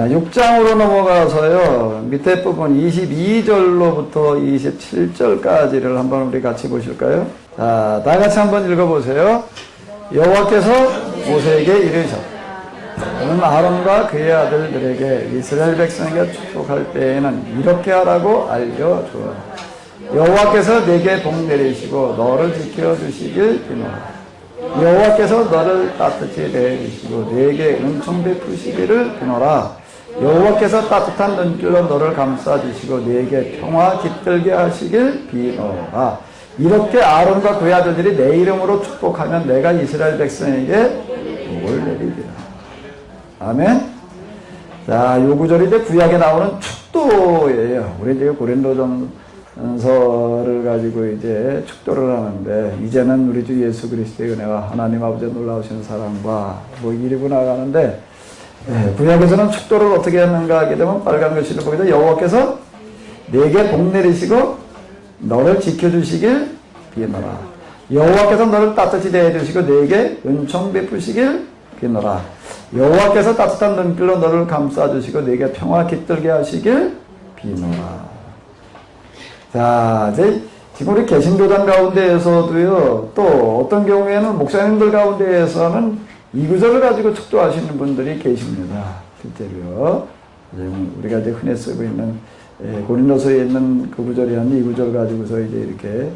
6장으로 넘어가서요. 밑에 부분 22절로부터 27절까지를 한번 우리 같이 보실까요? 자, 다 같이 한번 읽어보세요. 여호와께서 모세에게 이르셨다. 너는 아론과 그의 아들들에게 이스라엘 백성에게 축복할 때에는 이렇게 하라고 알려주어라. 여호와께서 내게 복 내리시고 너를 지켜주시길 비노라. 여호와께서 너를 따뜻히 내리시고 내게 은총 베푸시기를 비노라. 여호와께서 따뜻한 눈길로 너를 감싸주시고 내게 평화 깃들게 하시길 비노라. 이렇게 아론과 그의 아들들이 내 이름으로 축복하면 내가 이스라엘 백성에게 복을 내리리라. 아멘. 자, 요 구절이 이제 구약에 나오는 축도예요. 우리 이제 고린도전서를 가지고 이제 축도를 하는데, 이제는 우리 주 예수 그리스도의 은혜와 하나님 아버지의 놀라우신 사랑과 뭐 이르고 나가는데, 구약에서는 축도를 어떻게 했는가 하게 되면 빨간 글씨를 보게 되면 여호와께서 내게 복 내리시고 너를 지켜주시길 비노라. 여호와께서 너를 따뜻히 대해주시고 내게 은총 베푸시길 비노라. 여호와께서 따뜻한 눈길로 너를 감싸주시고 내게 평화 깃들게 하시길 비노라. 자, 이제 지금 우리 개신교단 가운데에서도요, 또 어떤 경우에는 목사님들 가운데에서는 이 구절을 가지고 축도하시는 분들이 계십니다. 실제로요. 우리가 이제 흔히 쓰고 있는 고린도서에 있는 그 구절이 아닌 이 구절 가지고서 이제 이렇게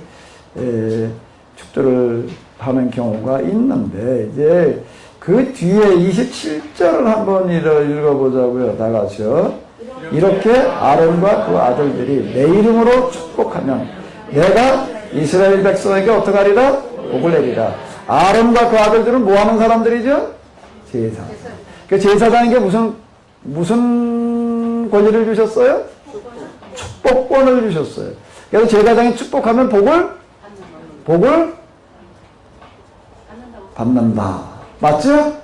축도를 하는 경우가 있는데, 이제 그 뒤에 27절을 한번 읽어보자고요. 다 같이요. 이렇게 아론과 그 아들들이 내 이름으로 축복하면 내가 이스라엘 백성에게 어떻게 하리라? 복을 내리라. 아론과 그 아들들은 뭐 하는 사람들이죠? 제사. 그 제사장에게 무슨 권리를 주셨어요? 축복권을 주셨어요. 그래서 제사장이 축복하면 복을 받는다. 맞죠?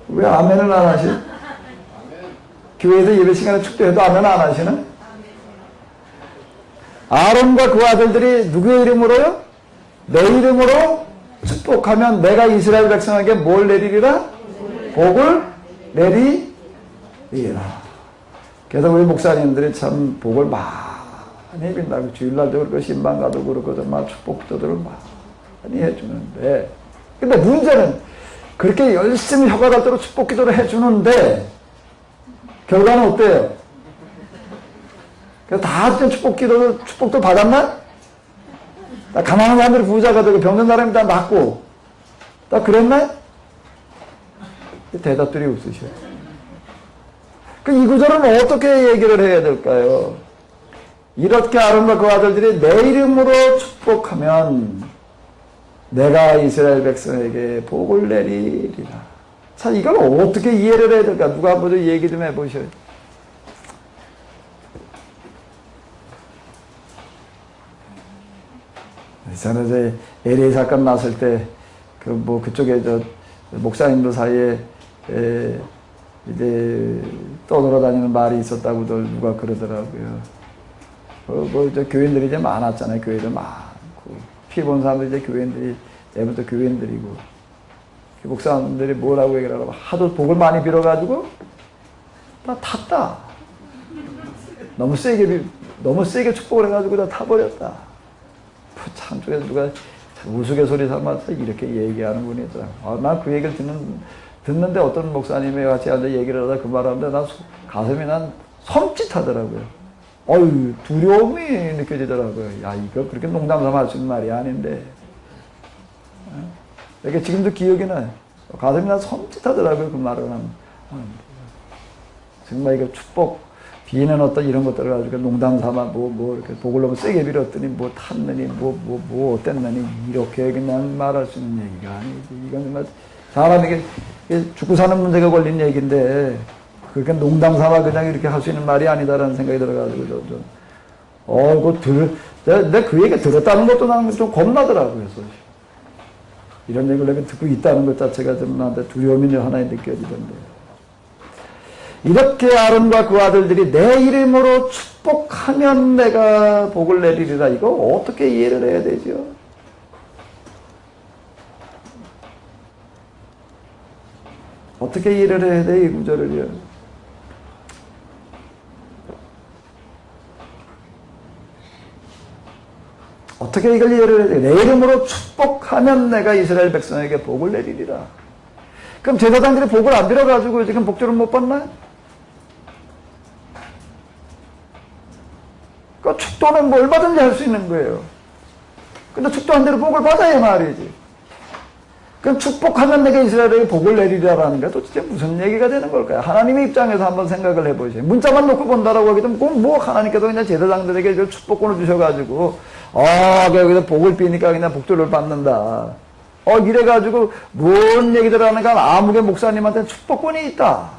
왜 아멘을 안 하시? 교회에서 예배 시간에 축도해도 아멘 안 하시는? 아론과 그 아들들이 누구의 이름으로요? 내 이름으로 축복하면 내가 이스라엘 백성에게 뭘 내리리라? 복을 내리리라. 그래서 우리 목사님들이 참 복을 많이 빈다고 주일날도 그렇고 신방가도 그렇고 정말 축복도들을 많이 해주는데, 근데 문제는 그렇게 열심히 혀가 닿도록 축복 기도를 해주는데 결과는 어때요? 그래서 다 축복도 받았나? 다 가난한 사람들이 부자가 되고 병든 사람이 다 낫고 다 그랬나? 대답들이 없으셔요. 이 구절은 어떻게 얘기를 해야 될까요? 이렇게 아론과 그 아들들이 내 이름으로 축복하면 내가 이스라엘 백성에게 복을 내리리라. 자, 이걸 어떻게 이해를 해야 될까? 누가 한번 얘기 좀 해보셔요. 저는 이제 LA 사건 났을 때, 그쪽에 목사님들 사이에, 이제 떠돌아다니는 말이 있었다고들 누가 그러더라고요. 교인들이 이제 많았잖아요. 교회도 많고. 피해 본 사람들이 이제 교인들이, 내부터 교인들이고. 목사님들이 뭐라고 얘기를 하라고 하도 복을 많이 빌어가지고 다 탔다. 너무 세게 축복을 해가지고 다 타버렸다. 참, 쪽에서 누가 우스갯소리 삼아서 이렇게 얘기하는 분이 있더라고. 난 그 얘기를 듣는데 어떤 목사님이 같이 앉아 얘기를 하다 그 말을 하는데 가슴이 섬찟하더라고요. 두려움이 느껴지더라고요. 야, 이거 그렇게 농담 삼아 할 수 있는 말이 아닌데. 이렇게 지금도 기억이 나요. 가슴이 섬찟하더라고요. 그 말을 하면. 정말 이거 축복, 비는 어떤 이런 것들을 가지고 농담 삼아 이렇게 복을 너무 세게 빌었더니 탔느니 어땠느니 이렇게 그냥 말할 수 있는 얘기가 아니지. 이건 정말 사람에게 죽고 사는 문제가 걸린 얘기인데 그렇게 농담 삼아 그냥 이렇게 할 수 있는 말이 아니다라는 생각이 들어가지고 내가 그 얘기 들었다는 것도 나는 좀 겁나더라고요. 이런 얘기를 내가 듣고 있다는 것 자체가 좀 나한테 두려움이 하나에 느껴지던데. 이렇게 아론과 그 아들들이 내 이름으로 축복하면 내가 복을 내리리라. 이거 어떻게 이해를 해야 되죠? 어떻게 이해를 해야 돼, 이 구절을요? 어떻게 이걸 이해를 해야 돼? 내 이름으로 축복하면 내가 이스라엘 백성에게 복을 내리리라. 그럼 제사장들이 복을 안 빌어가지고 지금 복주를 못 받나요? 그 축도는 뭐 얼마든지 할 수 있는 거예요. 근데 축도한 대로 복을 받아야 말이지. 그럼 축복하면 내가 이스라엘에게 복을 내리리라는 게 도대체 무슨 얘기가 되는 걸까요? 하나님의 입장에서 한번 생각을 해보세요. 문자만 놓고 본다라고 하게 되면 그건 뭐 하나님께서 그냥 제사장들에게 축복권을 주셔가지고 여기서 복을 비니까 그냥 복주를 받는다. 이래가지고 뭔 얘기들 하는가 아무개 목사님한테 축복권이 있다.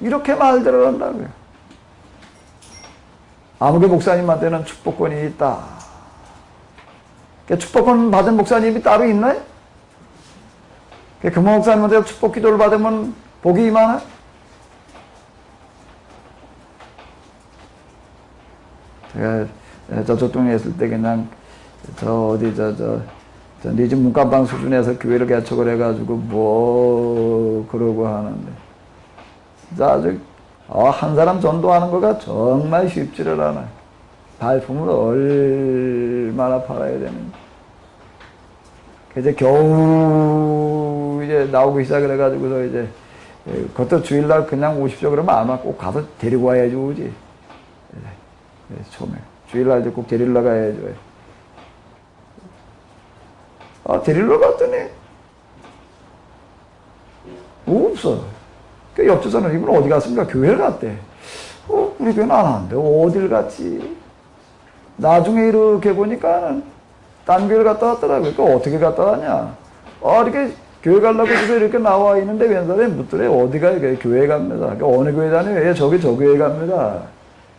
이렇게 말들을 한다고요. 아무개 목사님한테는 축복권이 있다. 축복권 받은 목사님이 따로 있나요? 그 목사님한테 축복 기도를 받으면 복이 임하나? 제가 저쪽 동네에 있을 때 그냥 네 집 문간방 수준에서 교회를 개척을 해가지고 뭐 그러고 하는데 진짜 아주 한 사람 전도하는 거가 정말 쉽지를 않아요. 발품을 얼마나 팔아야 되는지. 이제 겨우 이제 나오기 시작을 해가지고서 이제 그것도 주일날 그냥 오십시오 그러면 아마 꼭 가서 데리고 와야지 오지. 처음에 주일날 이제 꼭 데리러 가야죠. 데리러 갔더니 없어. 그 옆조사는 이분 어디 갔습니까? 교회를 갔대. 우리 교회는 안 하는데 어딜 갔지? 나중에 이렇게 보니까 딴 교회를 갔다 왔더라고요. 그러니까 어떻게 갔다 왔냐? 이렇게 교회 가려고 해서 이렇게 나와 있는데 웬 사람이 묻더래. 어디가 교회 갑니다. 그러니까 어느 교회 다녀요? 저기 저 교회 갑니다.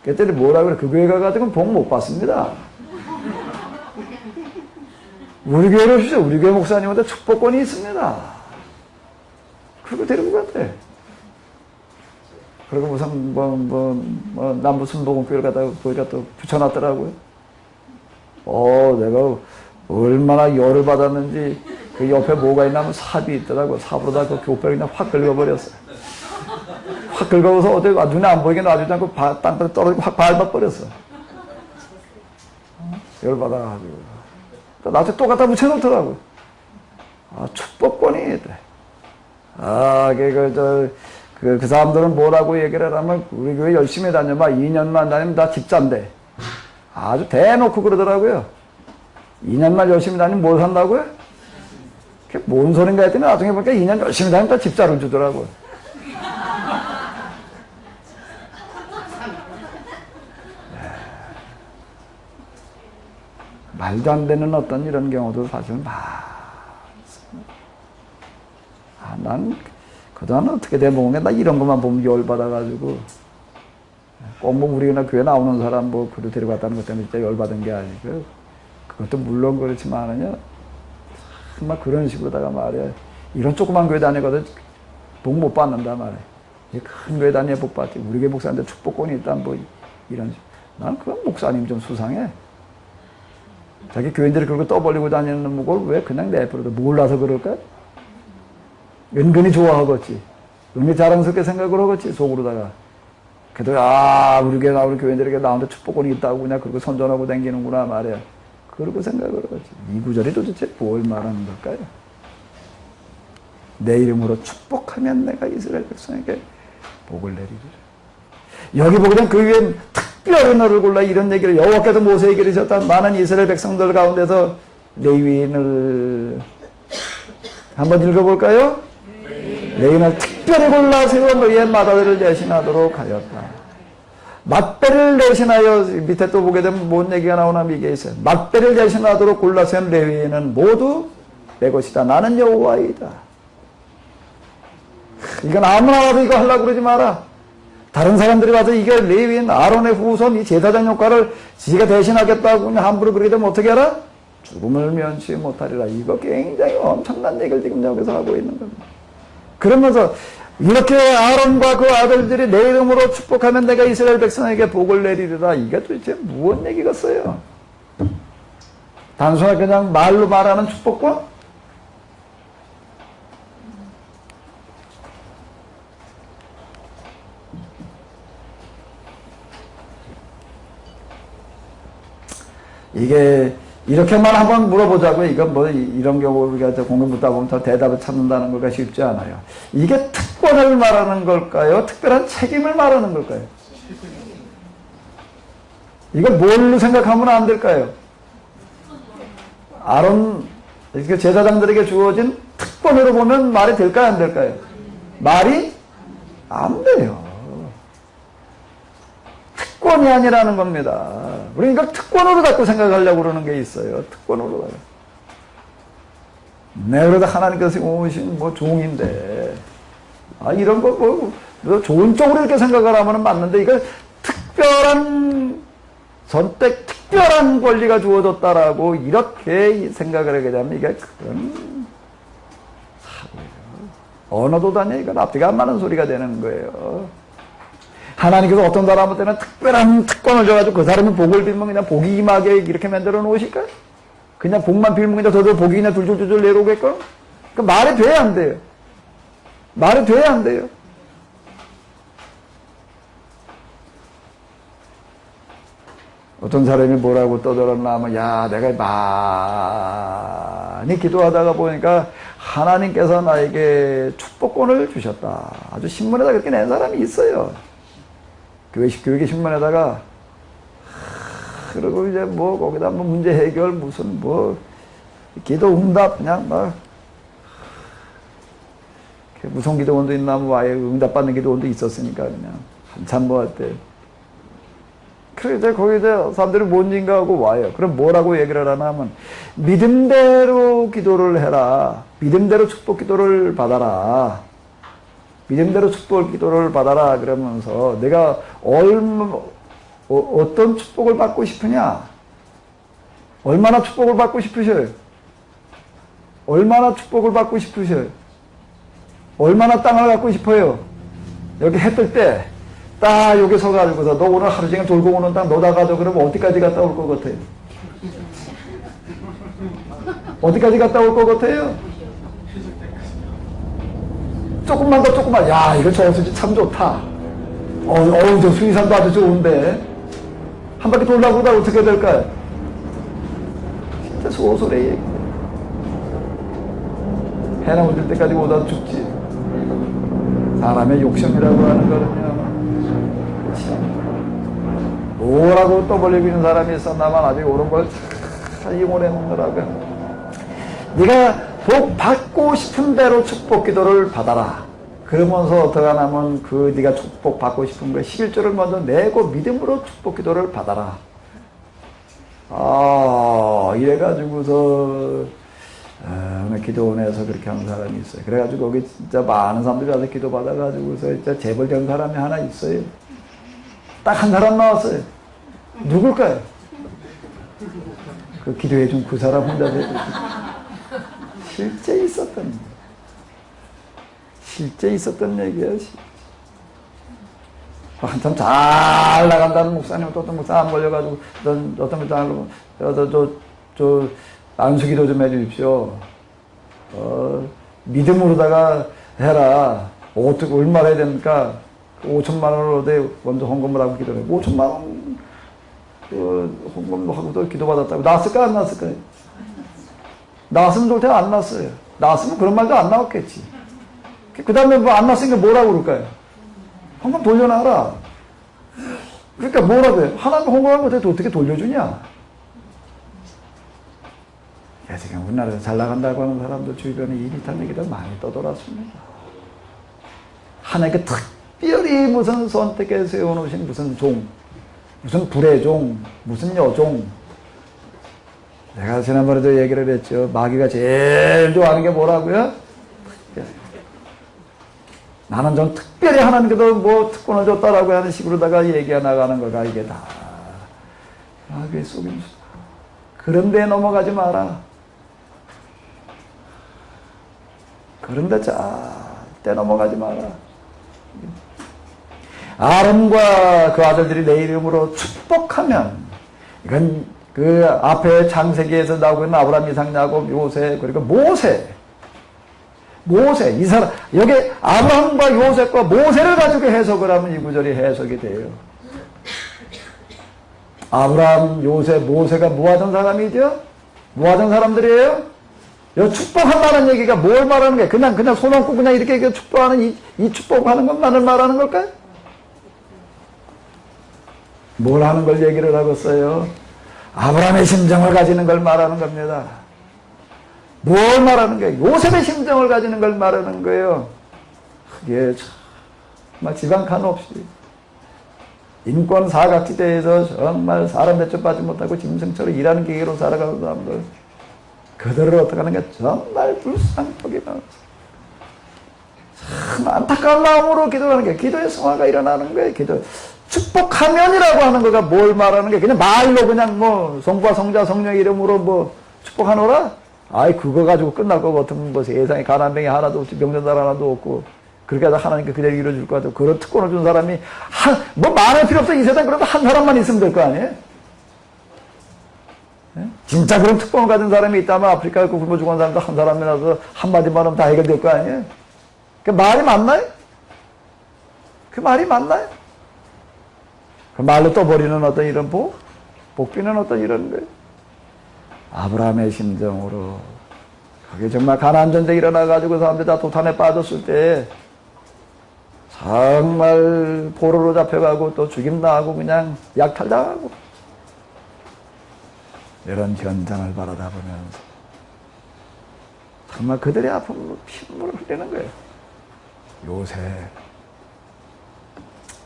그랬더니 뭐라 그래? 그 교회 가가지고 복 못 받습니다. 우리 교회로 오시죠. 우리 교회 목사님한테 축복권이 있습니다. 그리고 데리고 갔대. 그리고 무슨 남부 순복음교회를 가다가 거기가 또 붙여놨더라고요. 내가 얼마나 열을 받았는지 그 옆에 뭐가 있냐면 삽이 있더라고. 삽으로다 그 교패를 그냥 확 긁어버렸어. 확 긁어서 어디 눈에 안 보이게 놔주지 않고 땅바닥에 떨어지고 확 밟아버렸어. 열 받아가지고. 나한테 또 갖다 붙여놓더라고. 축복권이 있대. 그 사람들은 뭐라고 얘기를 하면 우리 교회 열심히 다녀봐. 2년만 다니면 다 집자인데. 아주 대놓고 그러더라고요. 2년만 열심히 다니면 뭘 산다고요? 그게 뭔 소린가 했더니 나중에 보니까 2년 열심히 다니면 다 집자를 주더라고요. 말도 안 되는 어떤 이런 경우도 사실 많습니다. 난 그동안 어떻게 대목에 나 이런 것만 보면 열받아가지고 꼭 뭐 우리나 교회 나오는 사람 뭐 그를 데려갔다는 것 때문에 진짜 열받은 게 아니고 그것도 물론 그렇지만은요 정말 그런 식으로다가 말이야 이런 조그만 교회 다니거든 복 못 받는다 말이야. 큰 교회 다녀야 복 받지. 우리 교회 목사한테 축복권이 있다 뭐 이런 식으로. 난 그건 목사님 좀 수상해. 자기 교인들이 그렇게 떠벌리고 다니는 걸 왜 그냥 내버려둬? 몰라서 그럴까? 은근히 좋아하겠지. 은근히 자랑스럽게 생각을 하겠지, 속으로다가. 그래도, 우리 교인들에게 나한테 축복권이 있다고 그냥 그렇게 선전하고 다니는구나 말이야. 그러고 생각을 하겠지. 이 구절이 도대체 뭘 말하는 걸까요? 내 이름으로 축복하면 내가 이스라엘 백성에게 복을 내리리라. 여기 보게 되면 그 위에 특별히 너를 골라 이런 얘기를 여호와께서 모세에게 이르셨다. 많은 이스라엘 백성들 가운데서 레위인을 한번 읽어볼까요? 레위인을 특별히 골라 세워 너희의 맏아들을 대신하도록 하였다. 맏배를 대신하여 밑에 또 보게 되면 뭔 얘기가 나오나 이게 있어요. 맏배를 대신하도록 골라 세운 레위인은 모두 내 것이다. 나는 여호와이다. 이건 아무나 와도 이거 하려고 그러지 마라. 다른 사람들이 와서 이게 레위인 아론의 후손 이 제사장 역할을 지가 대신하겠다고 그냥 함부로 그러게 되면 어떻게 하라? 죽음을 면치 못하리라. 이거 굉장히 엄청난 얘기를 지금 여기서 하고 있는 겁니다. 그러면서 이렇게 아론과 그 아들들이 내 이름으로 축복하면 내가 이스라엘 백성에게 복을 내리리라. 이게 도대체 무슨 얘기겠어요? 단순하게 그냥 말로 말하는 축복권? 이게 이렇게만 한번 물어보자고요. 이건 뭐 이런 경우 우리가 공부 묻다 보면 더 대답을 찾는다는 거가 쉽지 않아요. 이게 특권을 말하는 걸까요? 특별한 책임을 말하는 걸까요? 이걸 뭘로 생각하면 안 될까요? 아론 제사장들에게 주어진 특권으로 보면 말이 될까요? 안 될까요? 말이 안 돼요. 특권이 아니라는 겁니다. 우리 이걸 특권으로 자꾸 생각하려고 그러는 게 있어요. 특권으로. 네, 그러다 하나님께서 오신 뭐 종인데, 이런 거 뭐 좋은 쪽으로 이렇게 생각을 하면 맞는데, 이거 특별한 선택, 특별한 권리가 주어졌다라고 이렇게 생각을 하게 되면 이게 그건 사고예요. 언어도 다니 이건 앞뒤가 안 맞는 소리가 되는 거예요. 하나님께서 어떤 사람한테는 특별한 특권을 줘가지고 그 사람은 복을 빌면 그냥 복이 임하게 이렇게 만들어 놓으실까요? 그냥 복만 빌면 그냥 저도 복이 그냥 줄줄줄줄 내려오겠건? 그 말이 돼야 안 돼요. 말이 돼야 안 돼요. 어떤 사람이 뭐라고 떠들었나 하면, 야, 내가 많이 기도하다가 보니까 하나님께서 나에게 축복권을 주셨다. 아주 신문에다 그렇게 낸 사람이 있어요. 교회 신문에다가, 그리고 이제 뭐, 거기다 뭐 문제 해결, 무슨 뭐, 기도 응답, 그냥 막, 무슨 기도원도 있나, 뭐 아예 응답받는 기도원도 있었으니까, 그냥. 한참 뭐 할 때. 그래, 이제 거기 이제 사람들이 뭔지인가 하고 와요. 그럼 뭐라고 얘기를 하나 하면, 믿음대로 기도를 해라. 믿음대로 축복 기도를 받아라. 믿음대로 축복 기도를 받아라. 그러면서 내가 어떤 축복을 받고 싶으냐? 얼마나 축복을 받고 싶으셔요? 얼마나 축복을 받고 싶으셔요? 얼마나 땅을 갖고 싶어요? 여기 해 뜰 때, 딱 여기 서가지고서 너 오늘 하루 종일 돌고 오는 땅 너다 가져. 그러면 어디까지 갔다 올 것 같아요? 어디까지 갔다 올 것 같아요? 조금만 더 조금만. 야, 이거 저수지 참 좋다. 저 수의산도 아주 좋은데 한 바퀴 돌라고 그러다 어떻게 될까요? 진짜 소소리 얘기. 해나 묻을 때까지 오다 죽지. 사람의 욕심이라고 하는 거는요, 뭐라고 떠벌리고 있는 사람이 있었나만 아직 옳은 걸 잘 이용을 해놓느라고. 네가 복 받고 싶은 대로 축복 기도를 받아라. 그러면서 어떻게 하냐면 그 네가 축복 받고 싶은 거에 11조를 먼저 내고 믿음으로 축복 기도를 받아라. 이래가지고서 기도원에서 그렇게 하는 사람이 있어요. 그래가지고 거기 진짜 많은 사람들이 와서 기도 받아가지고서 진짜 재벌된 사람이 하나 있어요. 딱 한 사람 나왔어요. 누굴까요? 그 기도해준 그 사람 혼자 실제 있었던 얘기야. 한참 잘 나간다는 목사님, 또 어떤 목사 안 걸려가지고, 어떤 목사님, 저 안수기도 좀 해주십시오. 믿음으로다가 해라. 어떻게, 얼마나 해야 됩니까? 5천만 원을 어디 먼저 헌금을 하고 기도해. 5천만 원, 헌금도 하고도 기도받았다고. 나왔을까, 안 나왔을까요? 나왔으면 좋을 텐데 안 나왔어요. 나왔으면 그런 말도 안 나왔겠지. 그 다음에 뭐 안 나왔으니까 뭐라고 그럴까요? 헌금 돌려놔라. 그러니까 뭐라고 해요? 하나님 헌금한 것에 어떻게 돌려주냐? 지금 우리나라에서 잘 나간다고 하는 사람들 주변에 이 비슷한 얘기들 많이 떠돌았습니다. 하나님께 특별히 무슨 선택해 세워놓으신 무슨 종, 무슨 불의 종, 무슨 여종. 내가 지난번에도 얘기를 했죠. 마귀가 제일 좋아하는 게 뭐라고요? 나는 좀 특별히 하나님께도 뭐 특권을 줬다라고 하는 식으로다가 얘기가 나가는 거가 이게 다 마귀의 속임수. 그런 데 넘어가지 마라. 그런 데 절대 넘어가지 마라. 아론과 그 아들들이 내 이름으로 축복하면, 이건 그 앞에 창세기에서 나오고 있는 아브라함, 이삭, 야곱, 요셉, 그리고 모세, 이 사람, 여기 아브라함과 요셉과 모세를 가지고 해석을 하면 이 구절이 해석이 돼요. 아브라함, 요셉, 모세가 뭐 하던 사람이죠? 뭐 하던 사람들이에요? 이 축복한다는 얘기가 뭘 말하는 거예요? 그냥 손 얹고 그냥 이렇게 축복하는 이 축복하는 것만을 말하는 걸까요? 뭘 하는 걸 얘기를 하고 있어요? 아브라함의 심정을 가지는 걸 말하는 겁니다. 뭘 말하는 거예요? 요셉의 심정을 가지는 걸 말하는 거예요. 그게 정말 지방칸 없이 인권 사각지대에서 정말 사람 대접받지 못하고 짐승처럼 일하는 기계로 살아가는 사람들, 그들을 어떻게 하는 게 정말 불쌍하기만, 참 안타까운 마음으로 기도하는 게, 기도의 성화가 일어나는 거예요. 기도 축복하면이라고 하는 거가 뭘 말하는 게, 그냥 말로 그냥 뭐 성부와 성자 성령의 이름으로 뭐 축복하노라? 아이 그거 가지고 끝날 것 같으면 뭐 세상에 가난뱅이 하나도 없지, 병전달 하나도 없고, 그렇게 해서 하나님께 그대로 이루어줄 것 같아요. 그런 특권을 준 사람이 뭐 많을 필요 없어. 이 세상 그래도 한 사람만 있으면 될 거 아니에요? 네? 진짜 그런 특권을 가진 사람이 있다면 아프리카에 그 굶어 죽은 사람도 한 사람이라도 한마디만 하면 다 해결될 거 아니에요? 그 말이 맞나요? 그 말이 맞나요? 그 말로 떠버리는 어떤 이런 복비는 어떤 이런 거예요. 아브라함의 심정으로, 그게 정말 가나안 전쟁이 일어나가지고 사람들이 다 도탄에 빠졌을 때 정말 포로로 잡혀가고 또 죽임당하고 그냥 약탈당하고 이런 현장을 바라다 보면서 정말 그들의 아픔으로 피눈물을 흘리는 거예요. 요셉,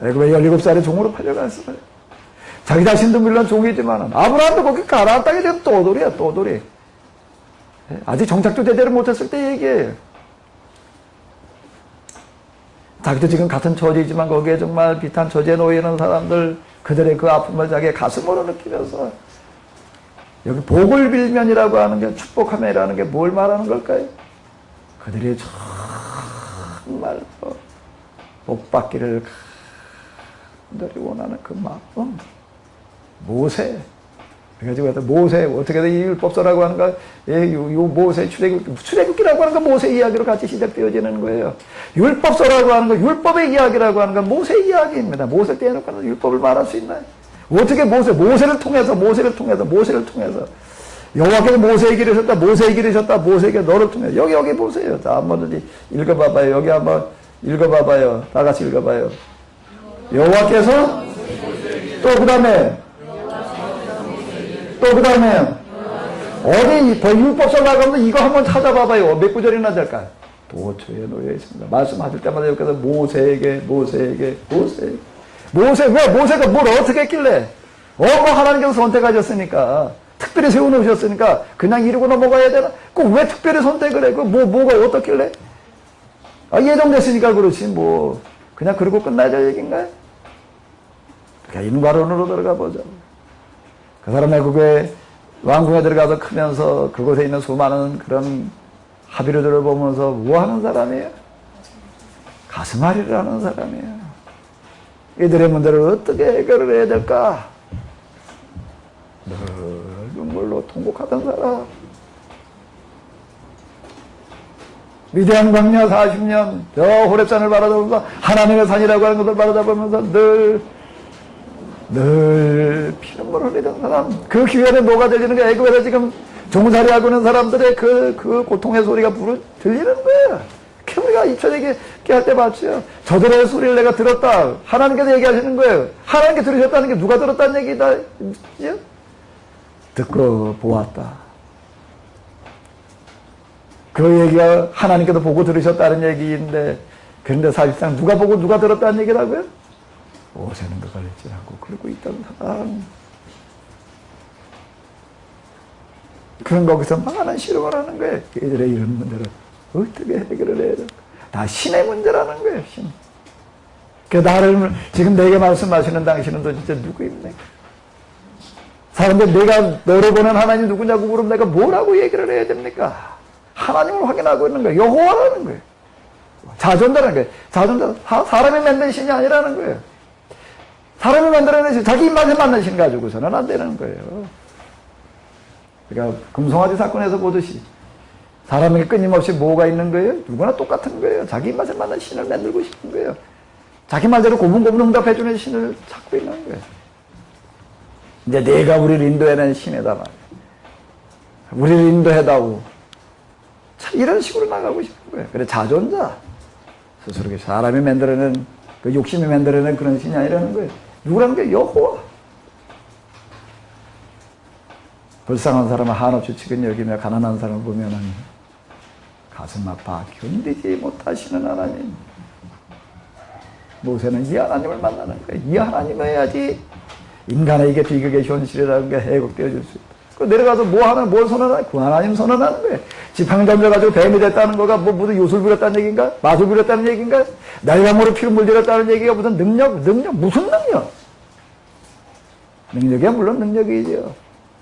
애굽에 17살의 종으로 팔려갔어요. 자기 자신도 물론 종이지만 아브라함도 거기 가나안 땅에 지금 떠돌이야, 떠돌이. 아직 정착도 제대로 못했을 때 얘기예요. 자기도 지금 같은 처지지만 거기에 정말 비탄 처지에 놓여 있는 사람들, 그들의 그 아픔을 자기의 가슴으로 느끼면서, 여기 복을 빌면이라고 하는 게, 축복하면이라는 게 뭘 말하는 걸까요? 그들이 정말 복받기를 간절히 원하는 그 마음. 모세, 그래가지고 모세, 어떻게든 이 율법서라고 하는 거, 요 모세 출애굽기라고 하는 거 모세 이야기로 같이 시작되어지는 거예요. 율법서라고 하는 거, 율법의 이야기라고 하는 건 모세 이야기입니다. 모세 떼어놓고 율법을 말할 수 있나요? 어떻게 모세를 통해서 여호와께서 모세에게 이르셨다, 모세에게 너를 통해서, 여기 보세요. 자, 한번 읽어봐봐요. 여기 한번 읽어봐봐요. 다 같이 읽어봐요. 여호와께서 또 그 다음에 어디 더 율법서 나가면 이거 한번 찾아봐봐요. 몇 구절이나 될까요? 도처에 놓여 있습니다. 말씀하실 때마다 여기서 모세에게 왜 모세가 뭘 어떻게 했길래 뭐 하나님께서 선택하셨으니까, 특별히 세워놓으셨으니까 그냥 이러고 넘어가야 되나? 꼭 왜 특별히 선택을 해? 뭐가 어떻길래? 예정됐으니까 그렇지 뭐 그냥 그러고 끝나야 될 얘기인가요? 그러니까 인과론으로 들어가 보자. 그 사람의 그게 왕궁에 들어가서 크면서 그곳에 있는 수많은 그런 합의료들을 보면서 뭐 하는 사람이에요? 가슴앓이를 하는 사람이에요. 이들의 문제를 어떻게 해결을 해야 될까? 늘 눈물로 통곡하던 사람. 미디안 광야 40년 저 호렙산을 바라보면서, 하나님의 산이라고 하는 것을 바라보면서 늘 피눈물을 흘리던 사람. 그 기회에 뭐가 들리는 거야? 애굽에서 지금 종살이하고 있는 사람들의 그 고통의 소리가 들리는 거야. 우리가 이천에게 할 때 봤죠. 저들의 소리를 내가 들었다. 하나님께서 얘기하시는 거예요. 하나님께 들으셨다는 게 누가 들었다는 얘기다. 듣고 보았다. 그 얘기가 하나님께서 보고 들으셨다는 얘기인데, 그런데 사실상 누가 보고 누가 들었다는 얘기라고요? 모세는 그걸 잊지 않고 그러고 있던 사람. 그런 거기서 많은 실험을 하는 거예요. 이들의 이런 문제를 어떻게 해결을 해야 될까? 다 신의 문제라는 거예요, 신. 그 나를 지금 내게 말씀하시는 당신은 도대체 누구입니까? 사람들 내가 너를 보낸 하나님 누구냐고 물으면 내가 뭐라고 얘기를 해야 됩니까? 하나님을 확인하고 있는 거예요. 여호와라는 거예요. 자존자라는 거예요. 자존자, 사람이 만든 신이 아니라는 거예요. 사람이 만들어낸 신, 자기 입맛에 맞는 신 가지고서는 안 되는 거예요. 그러니까 금송아지 사건에서 보듯이 사람에게 끊임없이 뭐가 있는 거예요? 누구나 똑같은 거예요. 자기 입맛에 맞는 신을 만들고 싶은 거예요. 자기 말대로 고분고분 응답해주는 신을 찾고 있는 거예요. 이제 내가 우리를 인도해낸 신이다 말이야. 우리를 인도해다오. 참 이런 식으로 나가고 싶은 거예요. 그래 자존자. 스스로 사람이 만들어낸 그 욕심이 만들어낸 그런 신이 아니라는 거예요. 누구라는 게 여호와. 불쌍한 사람은 한없이 치근 여기며 가난한 사람을 보면은 가슴 아파 견디지 못하시는 하나님. 모세는 이 하나님을 만나는 거예요. 이 하나님을 해야지 인간에게 비극의 현실이라는 게 해결되어 줄 수 있다. 그 내려가서 뭘 선언하나? 그 하나님 선언하는 거예요. 지팡이 던져가지고 뱀이 됐다는 거가 뭐 무슨 요술 부렸다는 얘기인가? 마술 부렸다는 얘기인가? 날강으로 피를 물들였다는 얘기가 무슨 능력, 무슨 능력? 능력이야 물론 능력이죠.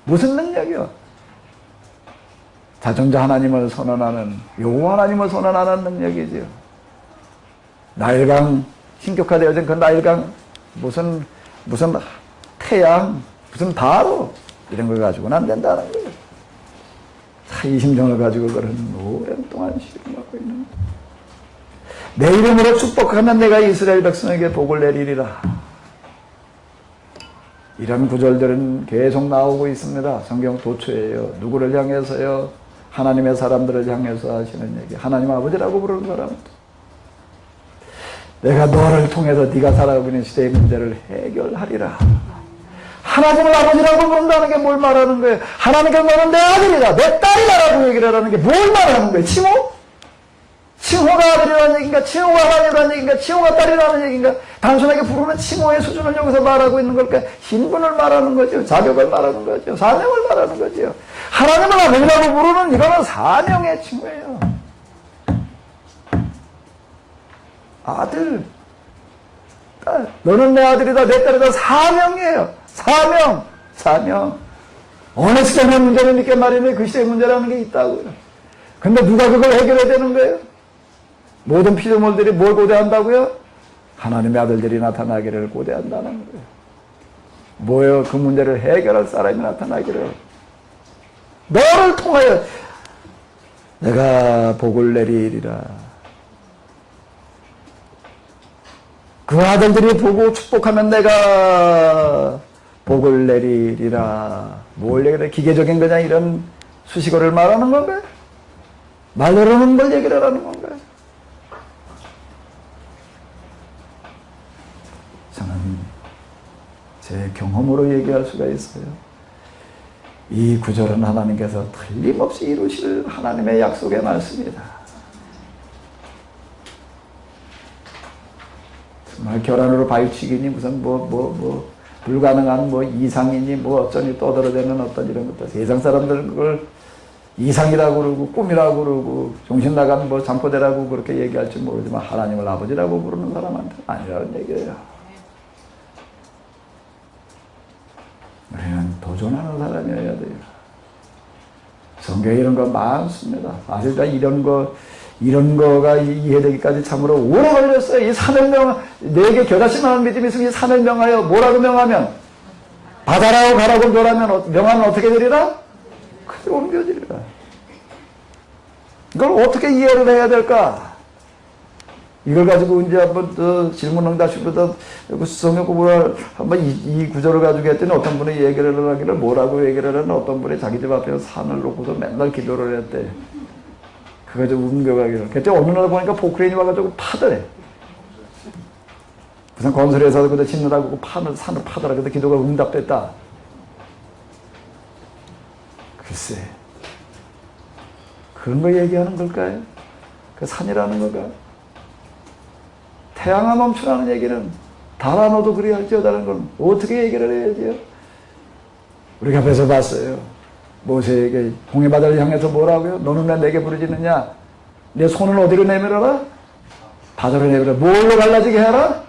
무슨 능력이요? 자존자 하나님을 선언하는 여호와 하나님을 선언하는 능력이죠. 나일강 신격화되어진 그 나일강 무슨 태양 무슨 바로 이런 걸 가지고는 안 된다는 거예요. 이 심정을 가지고 그런 오랜 동안 실험하고 있는 내 이름으로 축복하면 내가 이스라엘 백성에게 복을 내리리라. 이런 구절들은 계속 나오고 있습니다. 성경 도처예요. 누구를 향해서요? 하나님의 사람들을 향해서 하시는 얘기. 하나님 아버지라고 부르는 사람들. 내가 너를 통해서 네가 살아가고 있는 시대의 문제를 해결하리라. 하나님을 아버지라고 부른다는 게 뭘 말하는 거예요? 하나님께 너는 내 아들이다, 내 딸이다라고 얘기를 하는 게 뭘 말하는 거예요? 칭호? 칭호가 아들이라는 얘기인가? 칭호가 하나님이라는 얘기인가? 칭호가 딸이라는 얘기인가? 단순하게 부르는 칭호의 수준을 여기서 말하고 있는 걸까? 신분을 말하는 거죠. 자격을 말하는 거죠. 사명을 말하는 거죠. 하나님을 아버지라고 부르는 이거는 사명의 칭호예요. 아들, 딸, 너는 내 아들이다, 내 딸이다. 사명이에요. 사명. 어느 시대의 문제는 이렇게 말이네. 그 시대의 문제라는 게 있다고요. 근데 누가 그걸 해결해야 되는 거예요? 모든 피조물들이 뭘 고대한다고요? 하나님의 아들들이 나타나기를 고대한다는 거예요. 뭐예요? 그 문제를 해결할 사람이 나타나기를. 너를 통하여 내가 복을 내리리라. 그 아들들이 보고 축복하면 내가 복을 내리리라. 뭘 얘기를 해? 기계적인 그냥 이런 수식어를 말하는 건가요? 말로는 걸 얘기를 하는 건가요? 저는 제 경험으로 얘기할 수가 있어요. 이 구절은 하나님께서 틀림없이 이루실 하나님의 약속의 말씀이다. 정말 결혼으로 바위치기니 무슨 불가능한 이상이니 어쩌니 떠들어대는 어떤 이런 것들. 세상 사람들 그걸 이상이라고 그러고 꿈이라고 그러고 정신 나간 잠꼬대라고 그렇게 얘기할지 모르지만 하나님을 아버지라고 부르는 사람한테는 아니라는 얘기예요. 우리는 도전하는 사람이어야 돼요. 성경에 이런 거 많습니다. 사실 이런 거가 이해되기까지 참으로 오래 걸렸어요. 이 산을 내게 겨자씨만한 믿음이 있으면 이 산을 명하여 뭐라고 명하면? 바다라고 가라고 명하면 어떻게 되리라? 그대로 옮겨지리라. 이걸 어떻게 이해를 해야 될까? 이걸 가지고 이제 한번 질문응답식보다 성경 공부를 한번 이 구절을 가지고 했더니 어떤 분이 얘기를 하기를 뭐라고 얘기를 하는 어떤 분이 자기 집 앞에 산을 놓고서 맨날 기도를 했대. 그거 좀 옮겨가기를. 그때 어느 날 보니까 포크레인이 와가지고 파더래. 무슨 건설회사도 그때 짓느라고 산을 파더라. 그때 기도가 응답됐다. 글쎄. 그런 거 얘기하는 걸까요? 그 산이라는 거가. 태양아 멈추라는 얘기는 달아 너도 그리할지어다는 건 어떻게 얘기를 해야지요? 우리가 앞에서 봤어요. 모세에게 홍해 바다를 향해서 뭐라고요? 너는 왜 내게 부르짖느냐? 내 손을 어디로 내밀어라? 바다로 내밀어라. 뭘로 갈라지게 해라?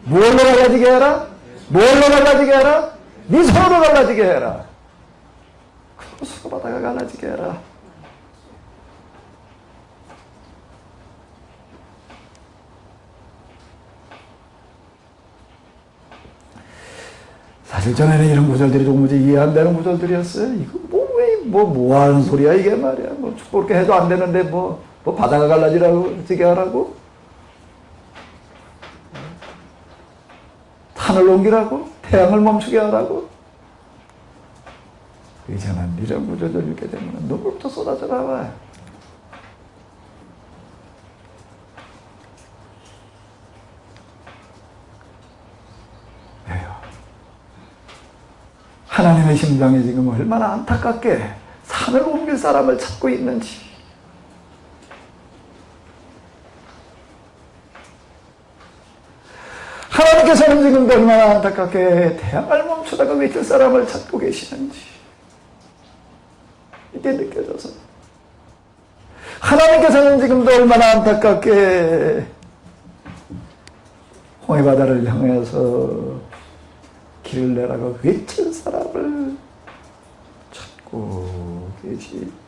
뭘로 갈라지게 해라? 뭘로 갈라지게 해라? 네 손으로 갈라지게 해라. 그럼 수고 바다가 갈라지게 해라. 사실 전에는 이런 구절들이 조금 이해 안 되는 구절들이었어요. 이거 뭐 하는 소리야, 이게 말이야. 그렇게 해도 안 되는데, 바다가 갈라지라고, 어떻게 하라고? 산을 옮기라고? 태양을 멈추게 하라고? 이제는 이런 구조를 읽게 되면 눈물부터 쏟아져 나와요. 왜요? 하나님의 심정이 지금 얼마나 안타깝게 산을 옮길 사람을 찾고 있는지. 하나님께서는 지금도 얼마나 안타깝게 태양을 멈추다가 외칠 사람을 찾고 계시는지 이게 느껴져서, 하나님께서는 지금도 얼마나 안타깝게 홍해바다를 향해서 길을 내라고 외칠 사람을 찾고 계시는지.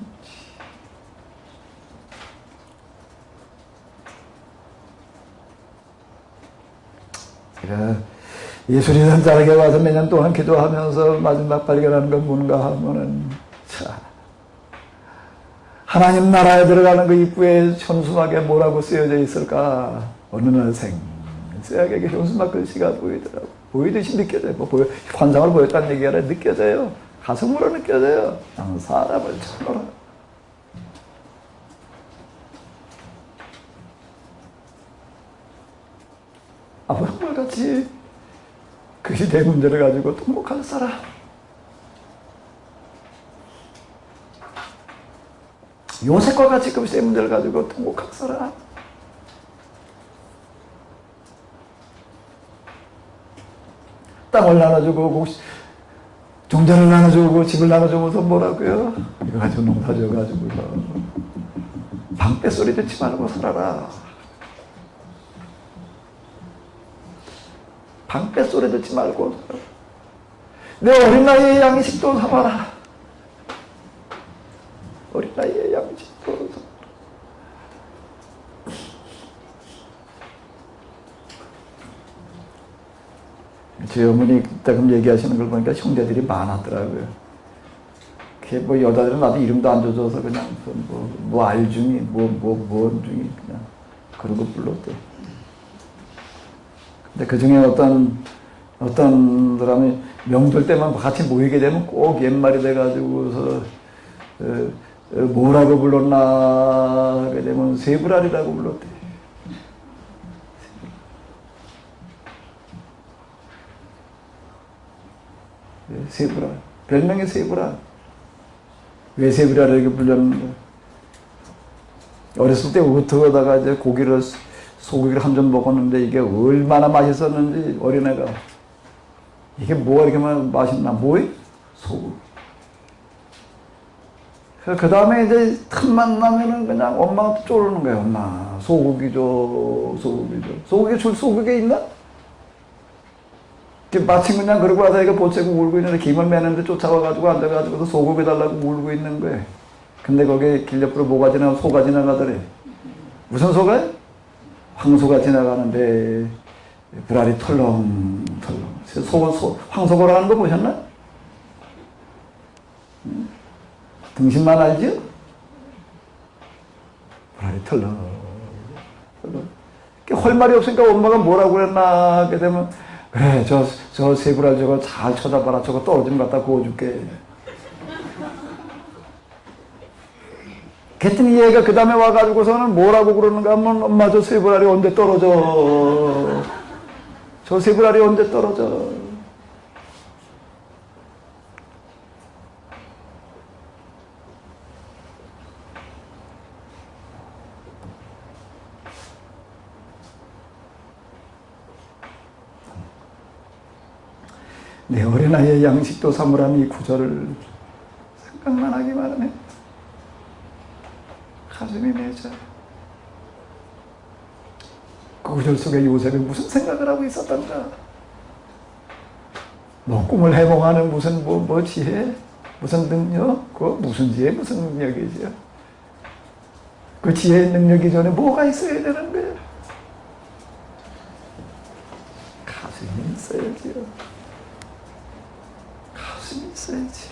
예술이란 자락에 와서 매년 동안 기도하면서 마지막 발견하는 건 뭔가 하면은, 자, 하나님 나라에 들어가는 그 입구에 현수막에 뭐라고 쓰여져 있을까? 어느 날 생생하게 현수막 글씨가 보이더라고. 보이듯이 느껴져요. 뭐 환상을 보였다는 얘기가 아니라 느껴져요. 가슴으로 느껴져요. 나는 사람을 찾노라. 아브라함같이 그 시대의 문제를 가지고 통곡할 사람, 요셉과 같이 그 시대의 문제를 가지고 통곡할 사람, 땅을 나눠주고 종자를 나눠주고 집을 나눠주면서 뭐라고요? 이거 가지고 농사 지어가지고서 방패소리 듣지 말고 살아라. 방패소리 듣지 말고 내 어린 나이에 양식도 삼아라. 어린 나이에 양식도 삼아라. 제 어머니 그때 얘기하시는 걸 보니까 형제들이 많았더라고요. 그게 뭐 여자들은 나도 이름도 안 줘줘서 그냥 뭐 알중이 뭔 중이 그냥 그러고 불렀대. 근데 그 중에 어떤 사람이 명절 때만 같이 모이게 되면 꼭 옛말이 돼가지고서 뭐라고 불렀나 하게 되면 세브랄이라고 불렀대. 세브랄. 별명이 세브랄. 왜 세브랄을 이렇게 불렸는가? 어렸을 때 어떡하다가 이제 소고기를 한 점 먹었는데 이게 얼마나 맛있었는지 어린애가, 이게 뭐가 이렇게 맛있나? 뭐이? 소고기. 그 다음에 이제 틈만 나면은 그냥 엄마한테 쪼르는 거예요. 엄마, 소고기 줘, 소고기 줘. 소고기 줄 소고기 있나? 마침 그냥 그러고 와서 애가 보채고 울고 있는데 김을 매는데 쫓아와가지고 앉아가지고 소고기 달라고 울고 있는 거예요. 근데 거기에 길 옆으로 소가 지나가더래. 무슨 소가? 황소가 지나가는데 불알이 털렁털렁. 황소고라 하는 거 보셨나? 등심만 알죠? 불알이 털렁. 할 말이 없으니까 엄마가 뭐라고 그랬나 하게 되면, 그래, 저 새불알 저거 잘 쳐다봐라. 저거 떨어지면 갖다 구워줄게. 그랬더니 얘가 그 다음에 와가지고서는 뭐라고 그러는가 하면, 엄마 저 새불알이 언제 떨어져? 저 새불알이 언제 떨어져? 내 어린아이의 양식도 사물함 이 구절을 생각만 하기만 하네. 가슴이 맺어요. 그 구절 속에 요셉이 무슨 생각을 하고 있었던가? 뭐 꿈을 해몽하는 무슨 뭐 지혜? 무슨 능력? 그 무슨 지혜? 무슨 능력이죠? 그 지혜의 능력이 전에 뭐가 있어야 되는 거예요? 가슴이 있어야지요. 가슴이 있어야지.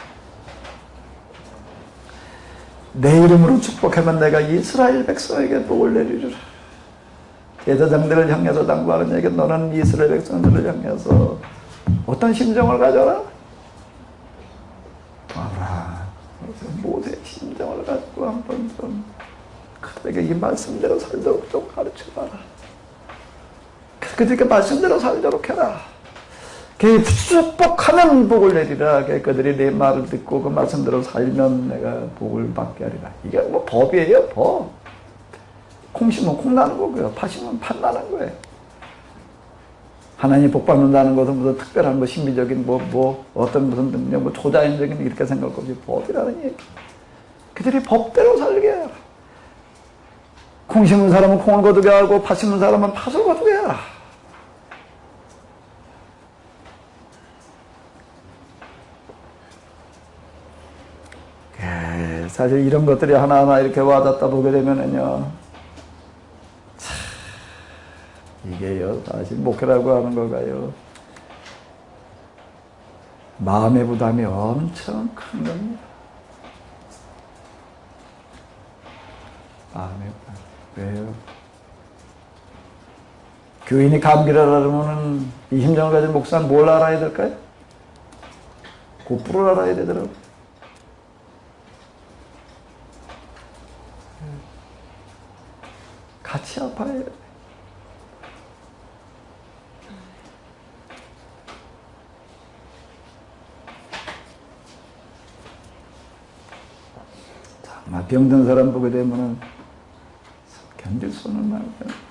내 이름으로 축복하면 내가 이스라엘 백성에게 복을 내리리라. 제사장들을 향해서 당부하는 얘기, 너는 이스라엘 백성들을 향해서 어떤 심정을 가져라? 아브라함, 보세요. 모세의 심정을 가지고 한번 좀 그들에게 이 말씀대로 살도록 좀 가르쳐봐라. 그들에게 말씀대로 살도록 해라. 그 축복하면 복을 내리라. 그들이 내 말을 듣고 그 말씀대로 살면 내가 복을 받게 하리라. 이게 뭐 법이에요, 법. 콩 심으면 콩 나는 거고요. 팥 심으면 팥 나는 거예요. 하나님 복 받는다는 것은 무슨 특별한 뭐 신비적인 어떤 무슨 뭐 초자연적인 이렇게 생각할 것 없이 법이라는 얘기. 그들이 법대로 살게 해라. 콩 심은 사람은 콩을 거두게 하고 팥 심은 사람은 팥을 거두게 해라. 사실 이런 것들이 하나하나 이렇게 와닿다 보게 되면은요, 이게요, 사실 목회라고 하는 거가요, 마음의 부담이 엄청 큰 겁니다. 마음의 부담. 왜요? 교인이 감기를 하려면은 이 심정을 가진 목사는 뭘 알아야 될까요? 곧불을 알아야 되더라고요. 같이 아파야 돼. 정말 병든 사람 보게 되면은 견딜 수는 없어요.